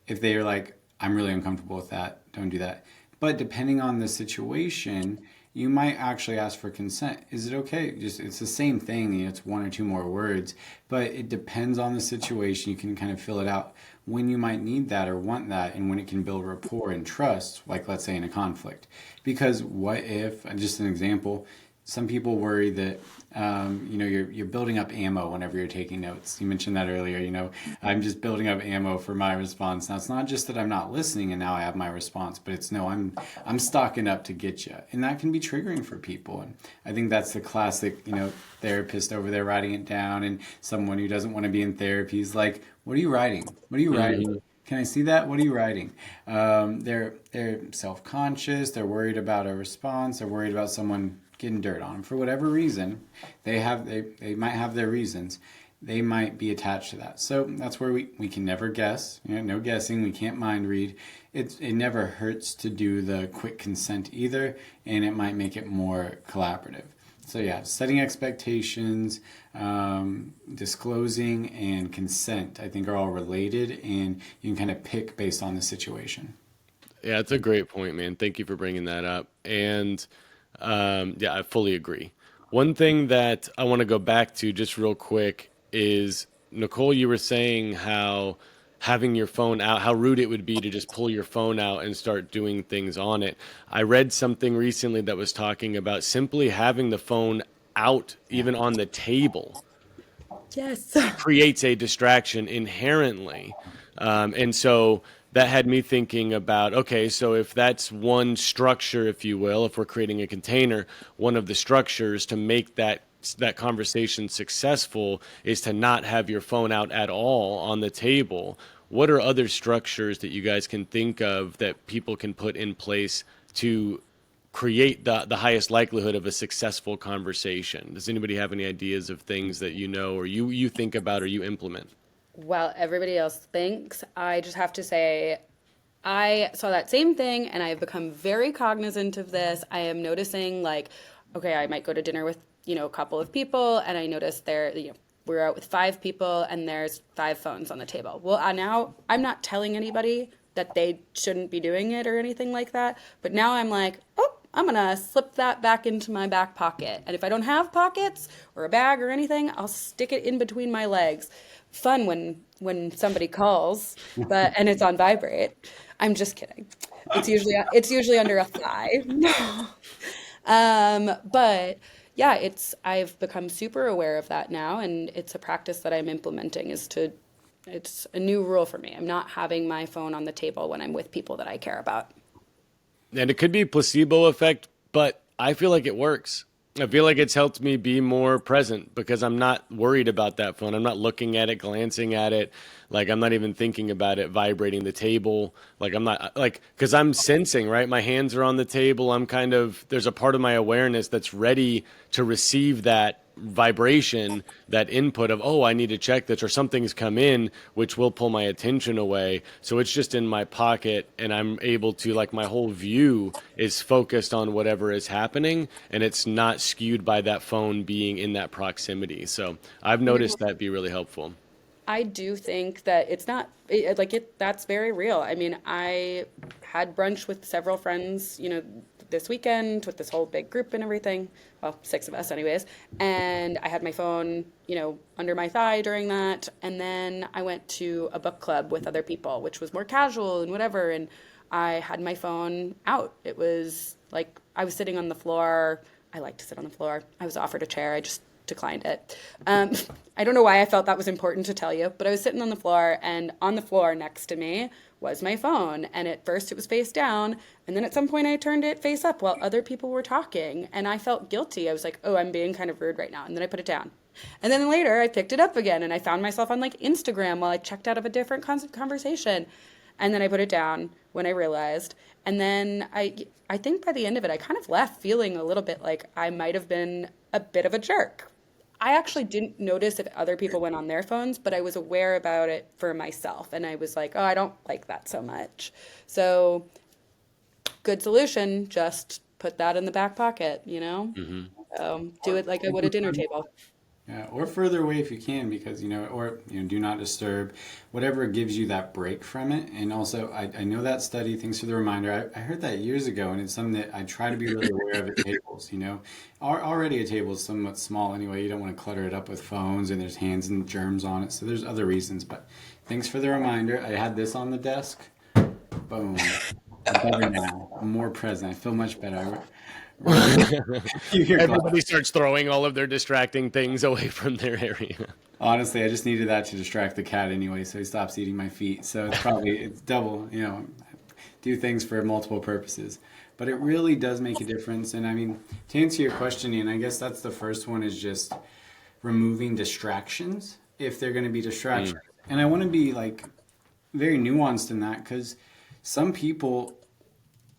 If they are like, I'm really uncomfortable with that, don't do that. But depending on the situation, you might actually ask for consent. Is it okay? It's the same thing. It's one or two more words, but it depends on the situation. You can kind of fill it out when you might need that or want that, and when it can build rapport and trust, like let's say in a conflict. Because what if, just an example, some people worry that you're building up ammo whenever you're taking notes. You mentioned that earlier. I'm just building up ammo for my response. Now it's not just that I'm not listening and now I have my response, but it's no, I'm stocking up to get you, and that can be triggering for people. And I think that's the classic therapist over there writing it down, and someone who doesn't want to be in therapy is like, "What are you writing? What are you writing? Can I see that? What are you writing?" They're self-conscious. They're worried about a response. They're worried about someone getting dirt on them for whatever reason. They might have their reasons. They might be attached to that. So that's where we can never guess. No guessing. We can't mind read. It never hurts to do the quick consent either, and it might make it more collaborative. So yeah, setting expectations, disclosing, and consent, I think, are all related, and you can kind of pick based on the situation. Yeah, it's a great point, man. Thank you for bringing that up. And yeah, I fully agree. One thing that I want to go back to just real quick is, Nicole, you were saying how having your phone out, how rude it would be to just pull your phone out and start doing things on it. I read something recently that was talking about simply having the phone out, even on the table, Yes. creates a distraction inherently. And so that had me thinking about, okay, so if that's one structure, if you will, if we're creating a container, one of the structures to make that conversation successful is to not have your phone out at all on the table. What are other structures that you guys can think of that people can put in place to create the highest likelihood of a successful conversation? Does anybody have any ideas of things that or you think about or you implement? While everybody else thinks, I just have to say, I saw that same thing and I've become very cognizant of this. I am noticing, like, okay, I might go to dinner with, a couple of people, and I notice we're out with 5 people and there's 5 phones on the table. Well, now I'm not telling anybody that they shouldn't be doing it or anything like that. But now I'm like, oh, I'm going to slip that back into my back pocket. And if I don't have pockets or a bag or anything, I'll stick it in between my legs. Fun when somebody calls, and it's on vibrate. I'm just kidding. It's usually under a thigh. But yeah, I've become super aware of that now, and it's a practice that I'm implementing. It's a new rule for me. I'm not having my phone on the table when I'm with people that I care about. And it could be a placebo effect, but I feel like it works. I feel like it's helped me be more present because I'm not worried about that phone. I'm not looking at it, glancing at it. Like, I'm not even thinking about it vibrating the table. Like, I'm not, like, because I'm sensing, right? My hands are on the table. There's a part of my awareness that's ready to receive that vibration, that input of, oh, I need to check this, or something's come in, which will pull my attention away. So it's just in my pocket, and I'm able to, like, my whole view is focused on whatever is happening, and it's not skewed by that phone being in that proximity. So I've noticed that be really helpful. I do think that that's very real. I mean, I had brunch with several friends, this weekend with this whole big group and everything. Well, 6 of us anyways. And I had my phone, under my thigh during that. And then I went to a book club with other people, which was more casual and whatever. And I had my phone out. It was like I was sitting on the floor. I like to sit on the floor. I was offered a chair. I just declined it. I don't know why I felt that was important to tell you, but I was sitting on the floor, and on the floor next to me was my phone. And at first it was face down, and then at some point I turned it face up while other people were talking, and I felt guilty. I was like, oh, I'm being kind of rude right now. And then I put it down. And then later I picked it up again, and I found myself on like Instagram while I checked out of a different conversation. And then I put it down when I realized. And then I think by the end of it, I kind of left feeling a little bit like I might have been a bit of a jerk. I actually didn't notice if other people went on their phones, but I was aware about it for myself. And I was like, oh, I don't like that so much. So, good solution, just put that in the back pocket, you know? Do it like I would a dinner table. Yeah, or further away if you can, because or do not disturb, whatever gives you that break from it. And also, I know that study. Thanks for the reminder. I heard that years ago, and it's something that I try to be really aware of at tables. Already a table is somewhat small anyway. You don't want to clutter it up with phones, and there's hands and germs on it. So there's other reasons. But thanks for the reminder. I had this on the desk. Boom. I'm better now. I'm more present. I feel much better. You're Everybody starts throwing all of their distracting things away from their area. Honestly, I just needed that to distract the cat anyway, so he stops eating my feet. So it's double, do things for multiple purposes. But it really does make a difference. And I mean, to answer your question, Ian, I guess that's the first one, is just removing distractions if they're going to be distractions. And I want to be very nuanced in that, because some people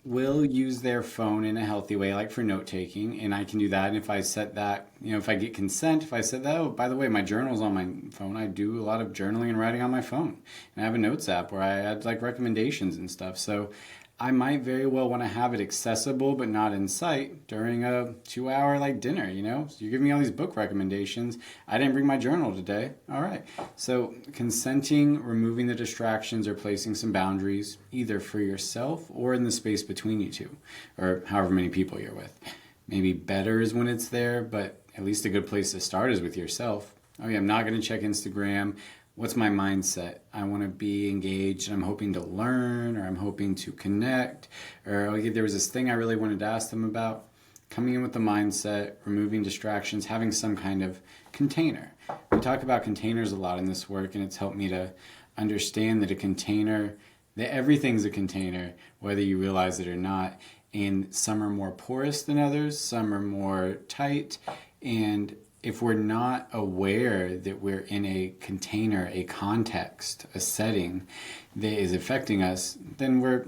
will use their phone in a healthy way, like for note taking, and I can do that. And if I set that, if I get consent, if I said that, oh, by the way, my journal's on my phone, I do a lot of journaling and writing on my phone, and I have a notes app where I add recommendations and stuff. So I might very well want to have it accessible but not in sight during a 2-hour dinner. So you give me all these book recommendations. I didn't bring my journal today. All right. So consenting, removing the distractions, or placing some boundaries, either for yourself or in the space between you two, or however many people you're with. Maybe better is when it's there, but at least a good place to start is with yourself. Oh yeah, I'm not going to check Instagram. What's my mindset? I want to be engaged, and I'm hoping to learn, or I'm hoping to connect, or there was this thing I really wanted to ask them about. Coming in with the mindset, removing distractions, having some kind of container. We talk about containers a lot in this work, and it's helped me to understand that that everything's a container, whether you realize it or not. And some are more porous than others, some are more tight, and if we're not aware that we're in a container, a context, a setting that is affecting us, then we're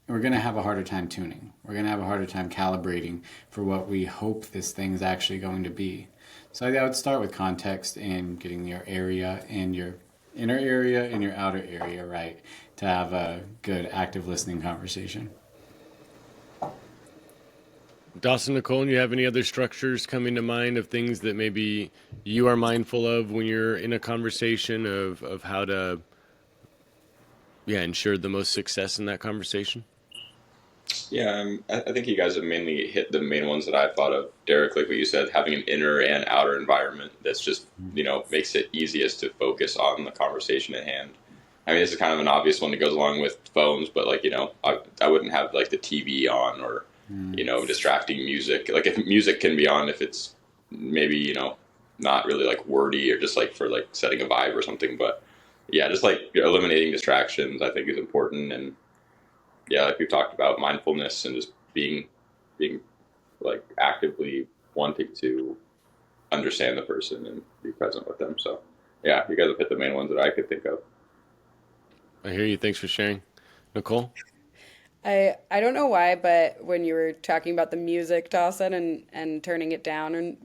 going to have a harder time tuning. We're going to have a harder time calibrating for what we hope this thing is actually going to be. So I would start with context and getting your area and your inner area and your outer area right to have a good active listening conversation. Dawson, Nicole, you have any other structures coming to mind of things that maybe you are mindful of when you're in a conversation of how to ensure the most success in that conversation? Yeah, I think you guys have mainly hit the main ones that I thought of. Derek, like what you said, having an inner and outer environment that's just, makes it easiest to focus on the conversation at hand. I mean, this is kind of an obvious one that goes along with phones, but I wouldn't have the TV on, or distracting music. If music can be on, if it's maybe, not really wordy, or just for setting a vibe or something. But yeah, just eliminating distractions, I think, is important. And yeah, like we've talked about, mindfulness and just being actively wanting to understand the person and be present with them. So yeah, you guys have hit the main ones that I could think of. I hear you. Thanks for sharing. Nicole? I don't know why, but when you were talking about the music, Dawson, and turning it down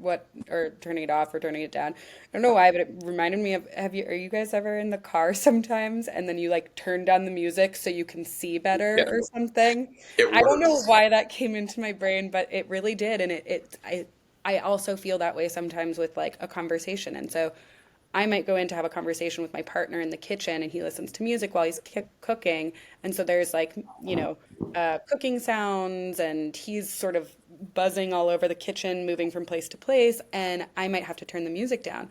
or turning it off or turning it down, I don't know why, but it reminded me of, are you guys ever in the car sometimes and then you turn down the music so you can see better or something? I don't know why that came into my brain, but it really did. And I also feel that way sometimes with a conversation. And so I might go in to have a conversation with my partner in the kitchen, and he listens to music while he's cooking. And so there's cooking sounds, and he's sort of buzzing all over the kitchen, moving from place to place. And I might have to turn the music down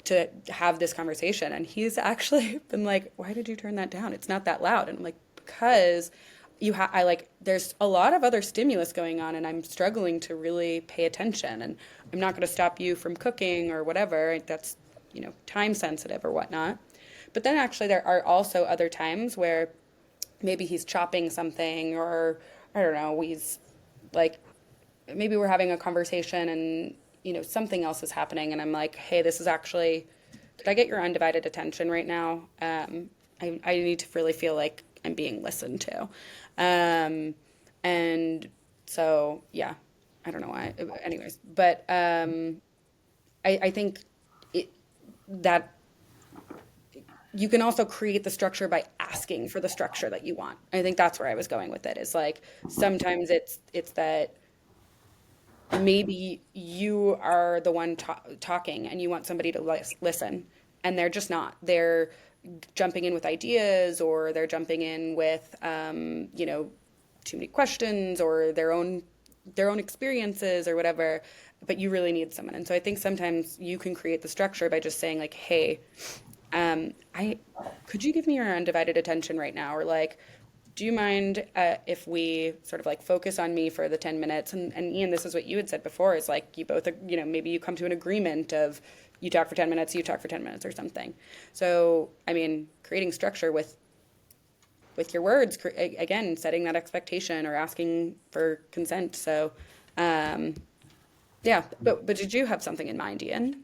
to have this conversation. And he's actually been like, why did you turn that down? It's not that loud. And I'm like, because there's a lot of other stimulus going on, and I'm struggling to really pay attention. And I'm not going to stop you from cooking or whatever. That's time sensitive or whatnot. But then actually there are also other times where maybe he's chopping something, or I don't know, he's maybe we're having a conversation and something else is happening, and I'm like, hey, this is actually, could I get your undivided attention right now? I need to really feel like I'm being listened to. And so, yeah, I don't know why. Anyways, but I think it, that you can also create the structure by asking for the structure that you want. I think that's where I was going with it. Is like sometimes it's that maybe you are the one talking and you want somebody to listen, and they're just not. They're jumping in with ideas, or they're jumping in with too many questions, or their own experiences or whatever, but you really need someone. And so I think sometimes you can create the structure by just saying like, hey, I could you give me your undivided attention right now? Or like, do you mind if we sort of like focus on me for the 10 minutes? And Ian, this is what you had said before, is like you both, maybe you come to an agreement of you talk for 10 minutes, you talk for 10 minutes or something. So, I mean, creating structure with your words, again, setting that expectation or asking for consent. So, yeah, but did you have something in mind, Ian?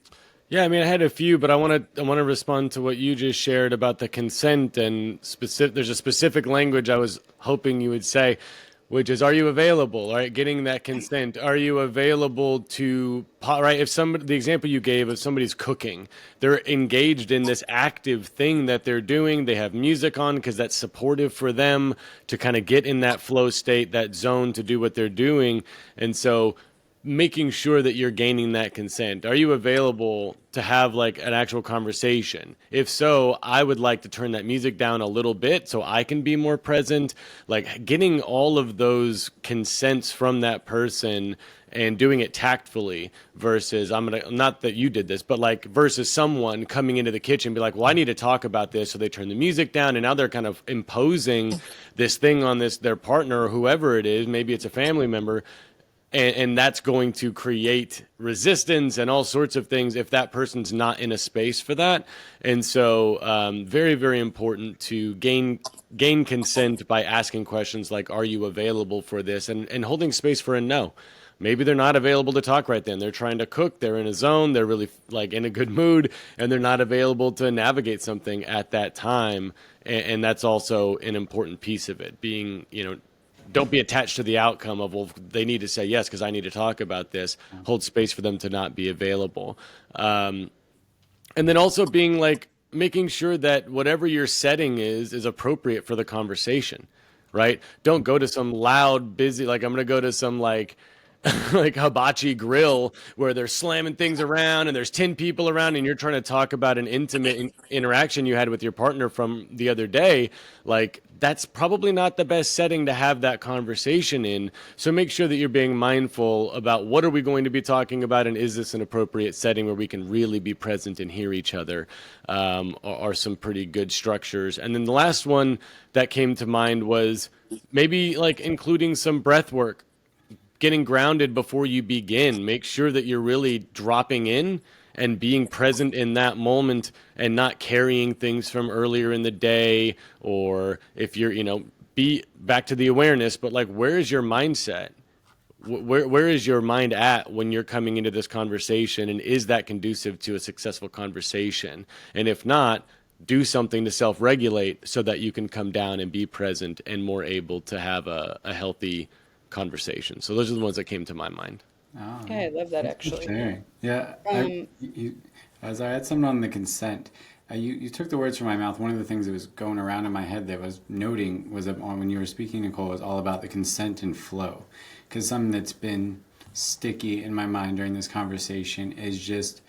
Yeah, I mean, I had a few, but I want to respond to what you just shared about the consent and specific. There's a specific language I was hoping you would say, which is, are you available? Right, getting that consent. Are you available to, right? If somebody, the example you gave of somebody's cooking, they're engaged in this active thing that they're doing. They have music on because that's supportive for them to kind of get in that flow state, that zone to do what they're doing, and so making sure that you're gaining that consent. Are you available to have like an actual conversation? If so, I would like to turn that music down a little bit so I can be more present. Like getting all of those consents from that person and doing it tactfully versus not that you did this, but like versus someone coming into the kitchen and be like, well, I need to talk about this. So they turn the music down and now they're kind of imposing this thing on their partner or whoever it is. Maybe it's a family member. And that's going to create resistance and all sorts of things if that person's not in a space for that. And so very, very important to gain consent by asking questions like, are you available for this? And holding space for a no. Maybe they're not available to talk right then. They're trying to cook. They're in a zone. They're really like in a good mood, and they're not available to navigate something at that time. And that's also an important piece of it, being, don't be attached to the outcome of, well, they need to say yes because I need to talk about this. Hold space for them to not be available. And then also being like, making sure that whatever your setting is appropriate for the conversation, right? Don't go to some loud, busy, like I'm going to go to some like hibachi grill where they're slamming things around and there's 10 people around and you're trying to talk about an intimate interaction you had with your partner from the other day. Like that's probably not the best setting to have that conversation in. So make sure that you're being mindful about what are we going to be talking about, and is this an appropriate setting where we can really be present and hear each other, are some pretty good structures. And then the last one that came to mind was maybe like including some breath work, getting grounded before you begin. Make sure that you're really dropping in and being present in that moment and not carrying things from earlier in the day. Or if you're, be back to the awareness, but like, where is your mindset? Where is your mind at when you're coming into this conversation? And is that conducive to a successful conversation? And if not, do something to self-regulate so that you can come down and be present and more able to have a healthy conversation. So those are the ones that came to my mind. Oh, Yeah, I love that actually. sharing. Yeah. As I had something on the consent, you took the words from my mouth. One of the things that was going around in my head that was noting was that when you were speaking, Nicole, was all about the consent and flow. Because something that's been sticky in my mind during this conversation is just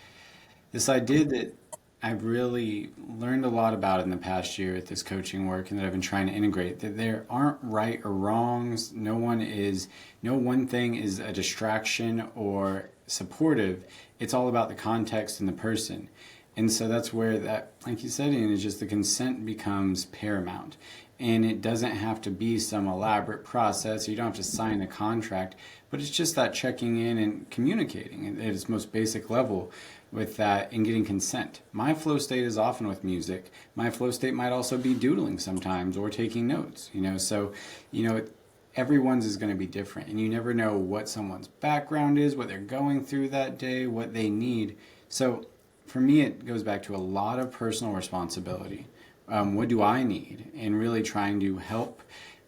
this idea that I've really learned a lot about in the past year with this coaching work, and that I've been trying to integrate, that there aren't right or wrongs. No one thing is a distraction or supportive. It's all about the context and the person. And so that's where that, like you said, Ian, is just the consent becomes paramount. And it doesn't have to be some elaborate process. You don't have to sign a contract, but it's just that checking in and communicating at its most basic level with that and getting consent. My flow state is often with music. My flow state might also be doodling sometimes or taking notes, so, everyone's is going to be different, and you never know what someone's background is, what they're going through that day, what they need. So for me, it goes back to a lot of personal responsibility. what do I need, and really trying to help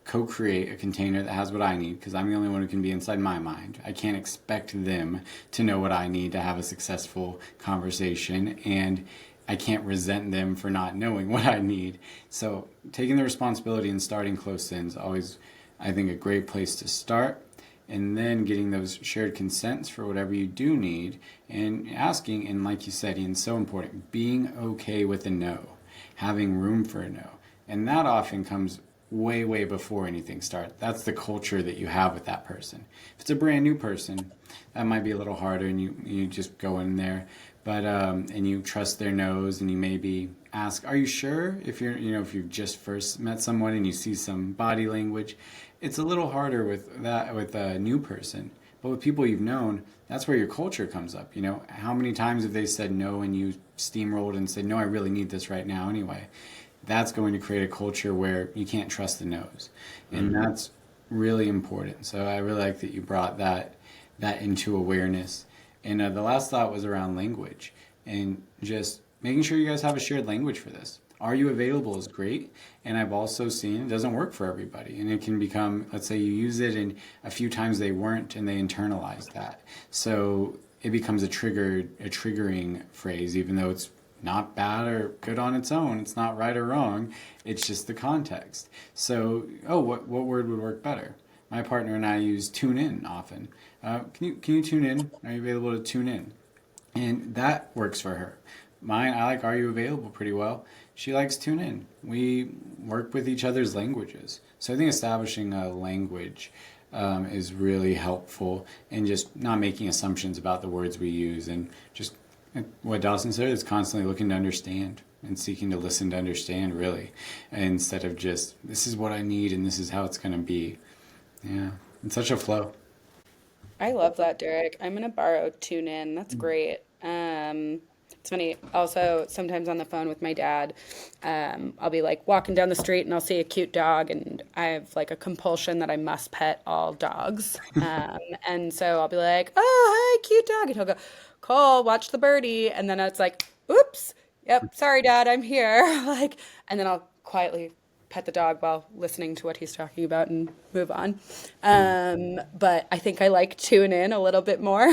co-create a container that has what I need, because I'm the only one who can be inside my mind. I can't expect them to know what I need to have a successful conversation, and I can't resent them for not knowing what I need. So taking the responsibility and starting close in is always, I think, a great place to start. And then getting those shared consents for whatever you do need, and asking, and like you said, Ian, so important, being okay with a no, having room for a no. And that often comes way, way before anything starts. That's the culture that you have with that person. If it's a brand new person, that might be a little harder, and you just go in there. But and you trust their nose, and you maybe ask, "Are you sure?" If if you've just first met someone and you see some body language, it's a little harder with that with a new person. But with people you've known, that's where your culture comes up. How many times have they said no and you steamrolled and said, "No, I really need this right now anyway." That's going to create a culture where you can't trust the no's, and that's really important. So I really like that you brought that into awareness. And the last thought was around language, and just making sure you guys have a shared language for this. Are you available is great, and I've also seen it doesn't work for everybody, and it can become, let's say you use it and a few times they weren't, and they internalize that. So it becomes a triggering phrase, even though it's not bad or good on its own. It's not right or wrong. It's just the context. So, what word would work better? My partner and I use tune in often. Can you tune in? Are you available to tune in? And that works for her. Mine, I like are you available pretty well. She likes tune in. We work with each other's languages. So I think establishing a language is really helpful, and just not making assumptions about the words we use, and just what Dawson said is constantly looking to understand and seeking to listen to understand, really, instead of just this is what I need and this is how it's going to be. Yeah, it's such a flow. I love that, Derek. I'm gonna borrow tune in. That's great. It's funny. Also, sometimes on the phone with my dad, I'll be like walking down the street and I'll see a cute dog, and I have like a compulsion that I must pet all dogs. And so I'll be like, "Oh, hi, cute dog," and he'll go, "Cole, watch the birdie," and then it's like, "Oops, yep, sorry, Dad, I'm here." Like, and then I'll quietly pet the dog while listening to what he's talking about and move on. But I think I like tune in a little bit more.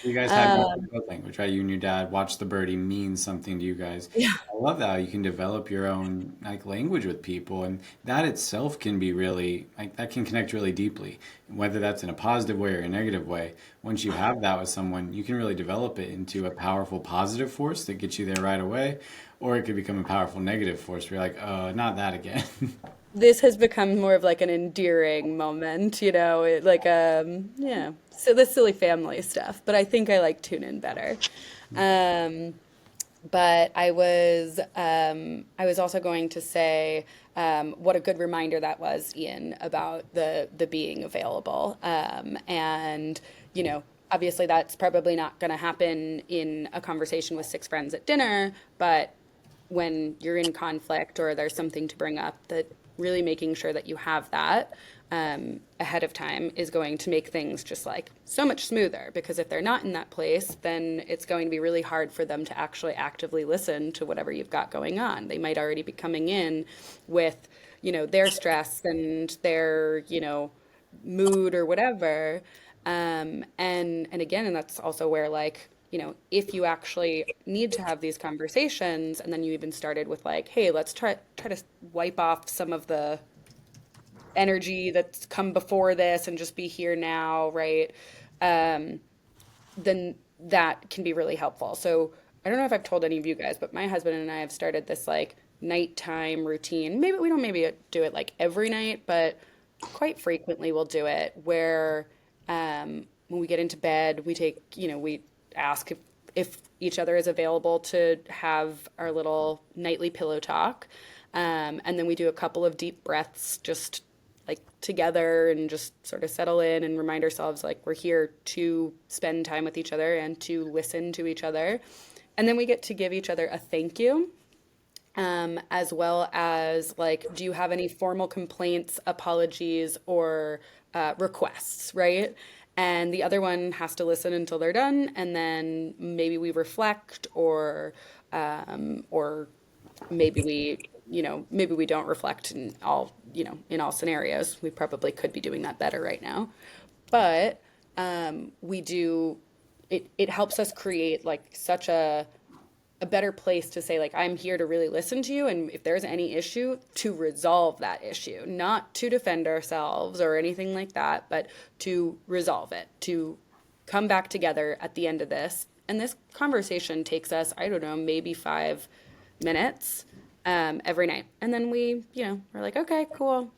You guys have your own love language, right? You and your dad watch the birdie means something to you guys. Yeah. I love that you can develop your own like language with people, and that itself can be really like that can connect really deeply, whether that's in a positive way or a negative way. Once you have that with someone, you can really develop it into a powerful positive force that gets you there right away, or it could become a powerful negative force where you're like, not that again. This has become more of like an endearing moment, like yeah, so the silly family stuff. But I think I like tune in better. Um, but I was also going to say what a good reminder that was, Ian, about the being available. And obviously that's probably not going to happen in a conversation with six friends at dinner, but when you're in conflict or there's something to bring up, that really making sure that you have that ahead of time is going to make things just like so much smoother, because if they're not in that place, then it's going to be really hard for them to actually actively listen to whatever you've got going on. They might already be coming in with their stress and their mood or whatever. And again, and that's also where like if you actually need to have these conversations, and then you even started with like, hey, let's try to wipe off some of the energy that's come before this and just be here now, right? Then that can be really helpful. So I don't know if I've told any of you guys, but my husband and I have started this like nighttime routine. Maybe we don't maybe do it like every night, but quite frequently we'll do it where when we get into bed, we take, we ask if each other is available to have our little nightly pillow talk. And then we do a couple of deep breaths just like together, and just sort of settle in and remind ourselves like we're here to spend time with each other and to listen to each other. And then we get to give each other a thank you, as well as like, do you have any formal complaints, apologies, or requests, right? And the other one has to listen until they're done, and then maybe we reflect or maybe maybe we don't reflect in all, in all scenarios. We probably could be doing that better right now. But we do, it helps us create like such a better place to say like I'm here to really listen to you, and if there's any issue, to resolve that issue, not to defend ourselves or anything like that, but to resolve it, to come back together at the end of this. And this conversation takes us, I don't know, maybe 5 minutes every night. And then we're like, okay, cool.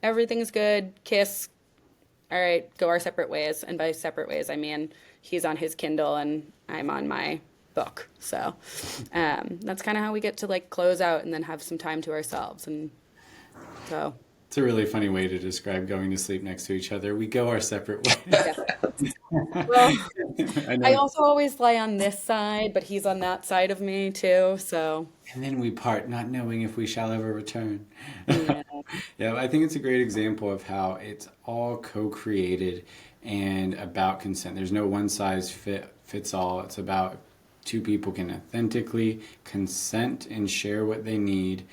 Everything's good. Kiss. All right, go our separate ways. And by separate ways, I mean he's on his Kindle and I'm on my book. So that's kind of how we get to like close out and then have some time to ourselves. And so It's a really funny way to describe going to sleep next to each other. We go our separate ways. yeah. Well, I I know. also always lie on this side, but he's on that side of me too. So And then we part, not knowing if we shall ever return. yeah. Yeah, I think it's a great example of how it's all co-created and about consent. There's no one size fits all. It's about two people can authentically consent and share what they need.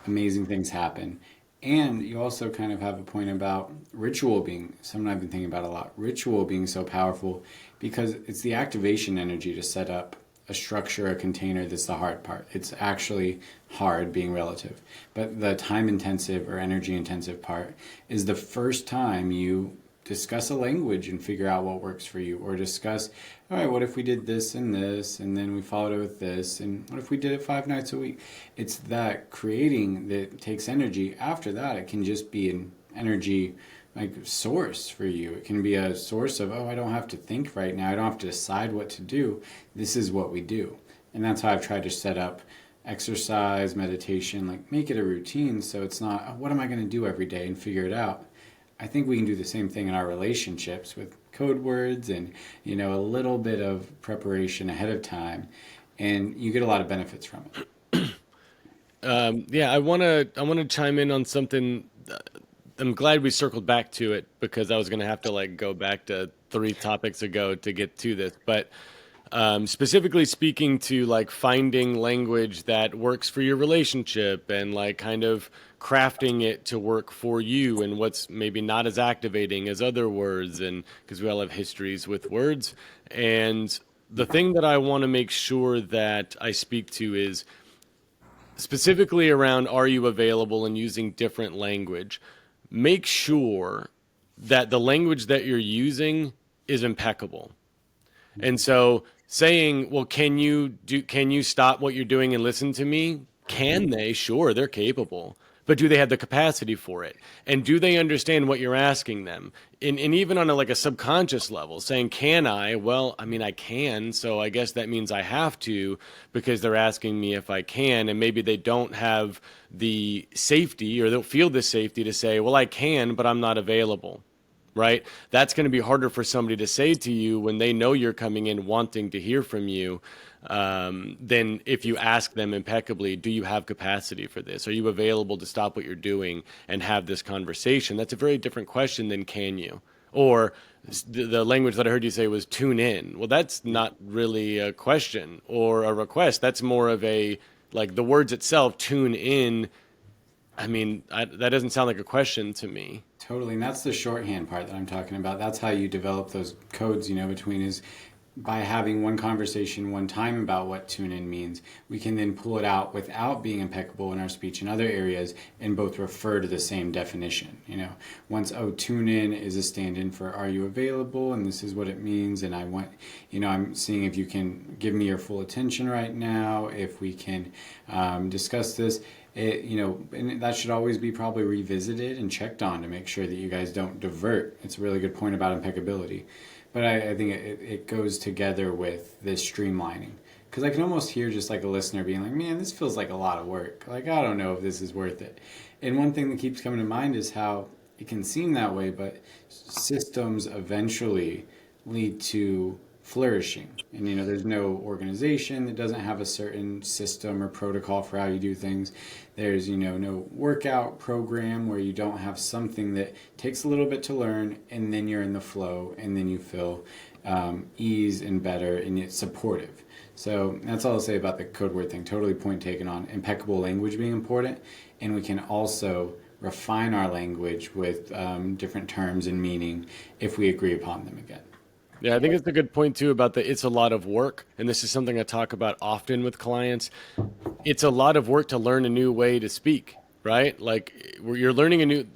Amazing things happen. And you also kind of have a point about ritual being something I've been thinking about a lot. Ritual being so powerful because it's the activation energy to set up a structure, a container that's the hard part. It's actually hard being relative. But the time intensive or energy intensive part is the first time you discuss a language and figure out what works for you, or discuss, all right, what if we did this and this and then we followed it with this, and what if we did it 5 nights a week? It's that creating that takes energy. After that, it can just be an energy like source for you. It can be a source of, oh, I don't have to think right now, I don't have to decide what to do, this is what we do. And that's how I've tried to set up exercise, meditation, like make it a routine, so it's not, oh, what am I going to do every day, and figure it out. I think we can do the same thing in our relationships with code words and, a little bit of preparation ahead of time, and you get a lot of benefits from it. Yeah, I want to chime in on something. I'm glad we circled back to it because I was going to have to like go back to 3 topics ago to get to this. But specifically speaking to like finding language that works for your relationship and like kind of crafting it to work for you and what's maybe not as activating as other words, and because we all have histories with words. And the thing that I want to make sure that I speak to is specifically around are you available and using different language. Make sure that the language that you're using is impeccable. And so saying, well, can you stop what you're doing and listen to me? Can they? Sure, they're capable. But do they have the capacity for it? And do they understand what you're asking them? And even on like a subconscious level, saying, can I? Well, I mean, I can. So I guess that means I have to because they're asking me if I can. And maybe they don't have the safety or they'll feel the safety to say, well, I can, but I'm not available. Right? That's going to be harder for somebody to say to you when they know you're coming in wanting to hear from you, than if you ask them impeccably, do you have capacity for this? Are you available to stop what you're doing and have this conversation? That's a very different question than can you? Or the language that I heard you say was tune in. Well, that's not really a question or a request. That's more of a, like the words itself, tune in. I mean, that doesn't sound like a question to me. Totally, and that's the shorthand part that I'm talking about. That's how you develop those codes, between is by having one conversation one time about what tune in means. We can then pull it out without being impeccable in our speech in other areas and both refer to the same definition. Once, oh, tune in is a stand-in for are you available, and this is what it means, and I want, I'm seeing if you can give me your full attention right now, if we can discuss this. And that should always be probably revisited and checked on to make sure that you guys don't divert. It's a really good point about impeccability. But I think it goes together with this streamlining. Because I can almost hear just like a listener being like, man, this feels like a lot of work. Like, I don't know if this is worth it. And one thing that keeps coming to mind is how it can seem that way, but systems eventually lead to flourishing. And there's no organization that doesn't have a certain system or protocol for how you do things. There's no workout program where you don't have something that takes a little bit to learn, and then you're in the flow, and then you feel ease and better, and it's supportive. So that's all I'll say about the code word thing. Totally point taken on impeccable language being important. And we can also refine our language with different terms and meaning if we agree upon them again. Yeah, I think it's a good point too about it's a lot of work. And this is something I talk about often with clients. It's a lot of work to learn a new way to speak, right? Like you're learning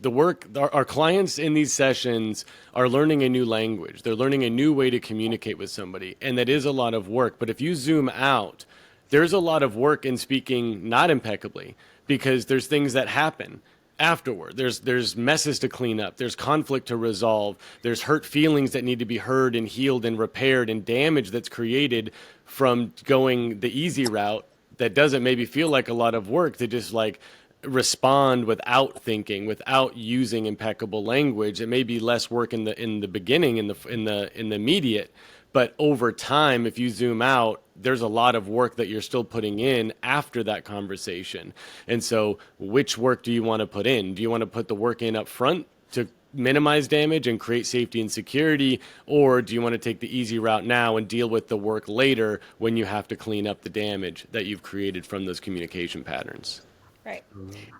our clients in these sessions are learning a new language. They're learning a new way to communicate with somebody. And that is a lot of work. But if you zoom out, there's a lot of work in speaking not impeccably because there's things that happen afterward. There's messes to clean up. There's conflict to resolve. There's hurt feelings that need to be heard and healed and repaired, and damage that's created from going the easy route that doesn't maybe feel like a lot of work to just like respond without thinking, without using impeccable language. It may be less work in the beginning, in the immediate, but over time, if you zoom out, there's a lot of work that you're still putting in after that conversation. And so which work do you want to put in? Do you want to put the work in up front to minimize damage and create safety and security? Or do you want to take the easy route now and deal with the work later when you have to clean up the damage that you've created from those communication patterns? Right.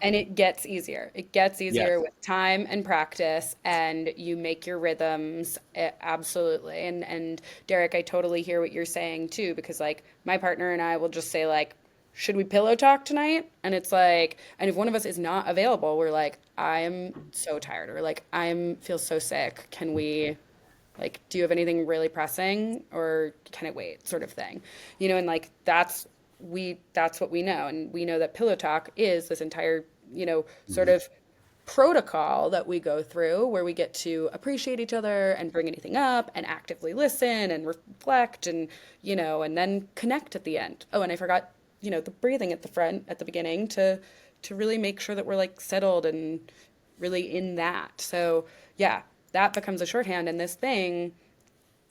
And it gets easier. It gets easier Yes. with time and practice, and you make your rhythms. Absolutely. And Derek, I totally hear what you're saying too, because like my partner and I will just say like, should we pillow talk tonight? And it's like, and if one of us is not available, we're like, I'm so tired, or like feel so sick. Can we, like, do you have anything really pressing, or can it wait, sort of thing, and like that's what we know. And we know that pillow talk is this entire, sort of protocol that we go through where we get to appreciate each other and bring anything up and actively listen and reflect and, and then connect at the end. Oh, and I forgot, the breathing at the beginning to really make sure that we're like settled and really in that. So yeah, that becomes a shorthand. And this thing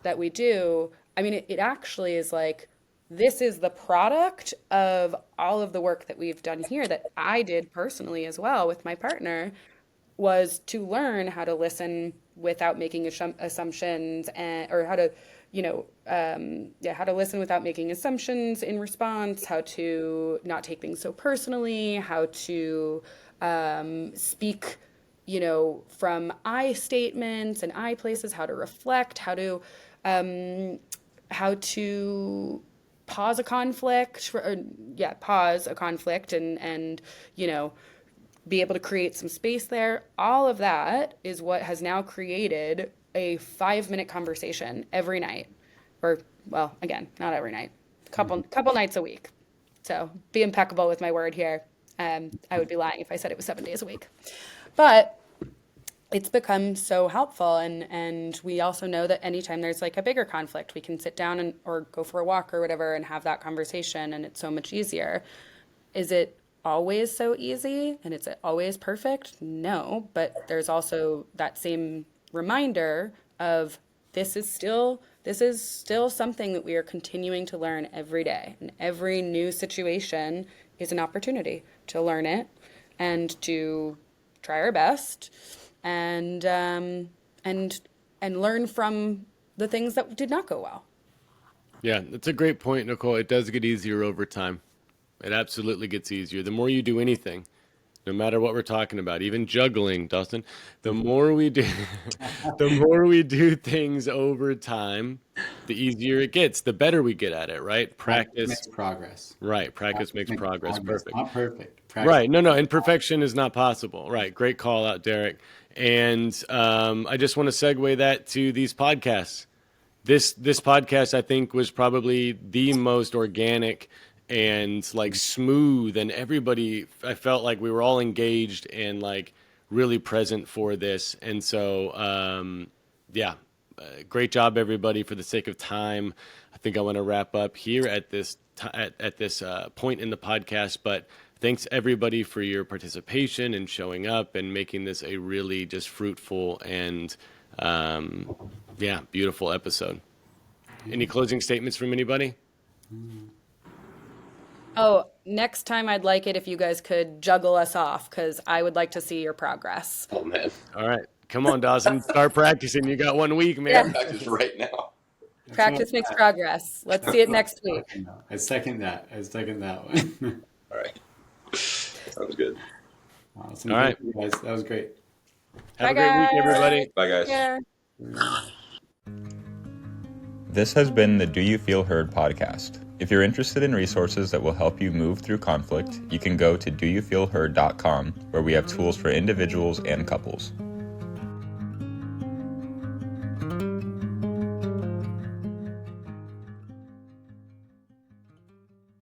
that we do, I mean, it actually is like, this is the product of all of the work that we've done here that I did personally as well with my partner, was to learn how to listen without making assumptions, or how to, how to listen without making assumptions in response, how to not take things so personally, how to speak, from I statements and I places, how to reflect, how to pause a conflict, pause a conflict and be able to create some space there. All of that is what has now created a 5-minute conversation every night, or, well, again, not every night, couple nights a week. So be impeccable with my word here. I would be lying if I said it was 7 days a week, but it's become so helpful. And we also know that anytime there's like a bigger conflict, we can sit down or go for a walk or whatever and have that conversation, and it's so much easier. Is it always so easy and it's always perfect? No, but there's also that same reminder of this is still something that we are continuing to learn every day, and every new situation is an opportunity to learn it and to try our best and learn from the things that did not go well. Yeah, that's a great point, Nicole. It does get easier over time. It absolutely gets easier. The more you do anything, no matter what we're talking about, even juggling, Dustin, the more we do, the more we do things over time, the easier it gets, the better we get at it, right? Practice makes progress. Right. Practice makes progress. Perfect. Not perfect. Practice. Right. No, and perfection is not possible. Right. Great call out, Derek. And I just want to segue that to these podcasts. This podcast, I think, was probably the most organic and like smooth, and everybody, I felt like we were all engaged and like really present for this. And so, great job, everybody. For the sake of time, I think I want to wrap up here at this point in the podcast. But thanks everybody for your participation and showing up and making this a really just fruitful and beautiful episode. Any closing statements from anybody? Oh, next time I'd like it if you guys could juggle us off, because I would like to see your progress. Oh man, All right. Come on, Dawson. Start practicing. You got 1 week, man. practice right now. Practice makes progress. Let's see it next week. I second that. I second that one. All right. Sounds good. Awesome. All right. Thank you guys. That was great. Have a Bye, great week, guys. everybody. Bye, guys. Yeah. This has been the Do You Feel Heard podcast. If you're interested in resources that will help you move through conflict, you can go to doyoufeelheard.com, where we have tools for individuals and couples.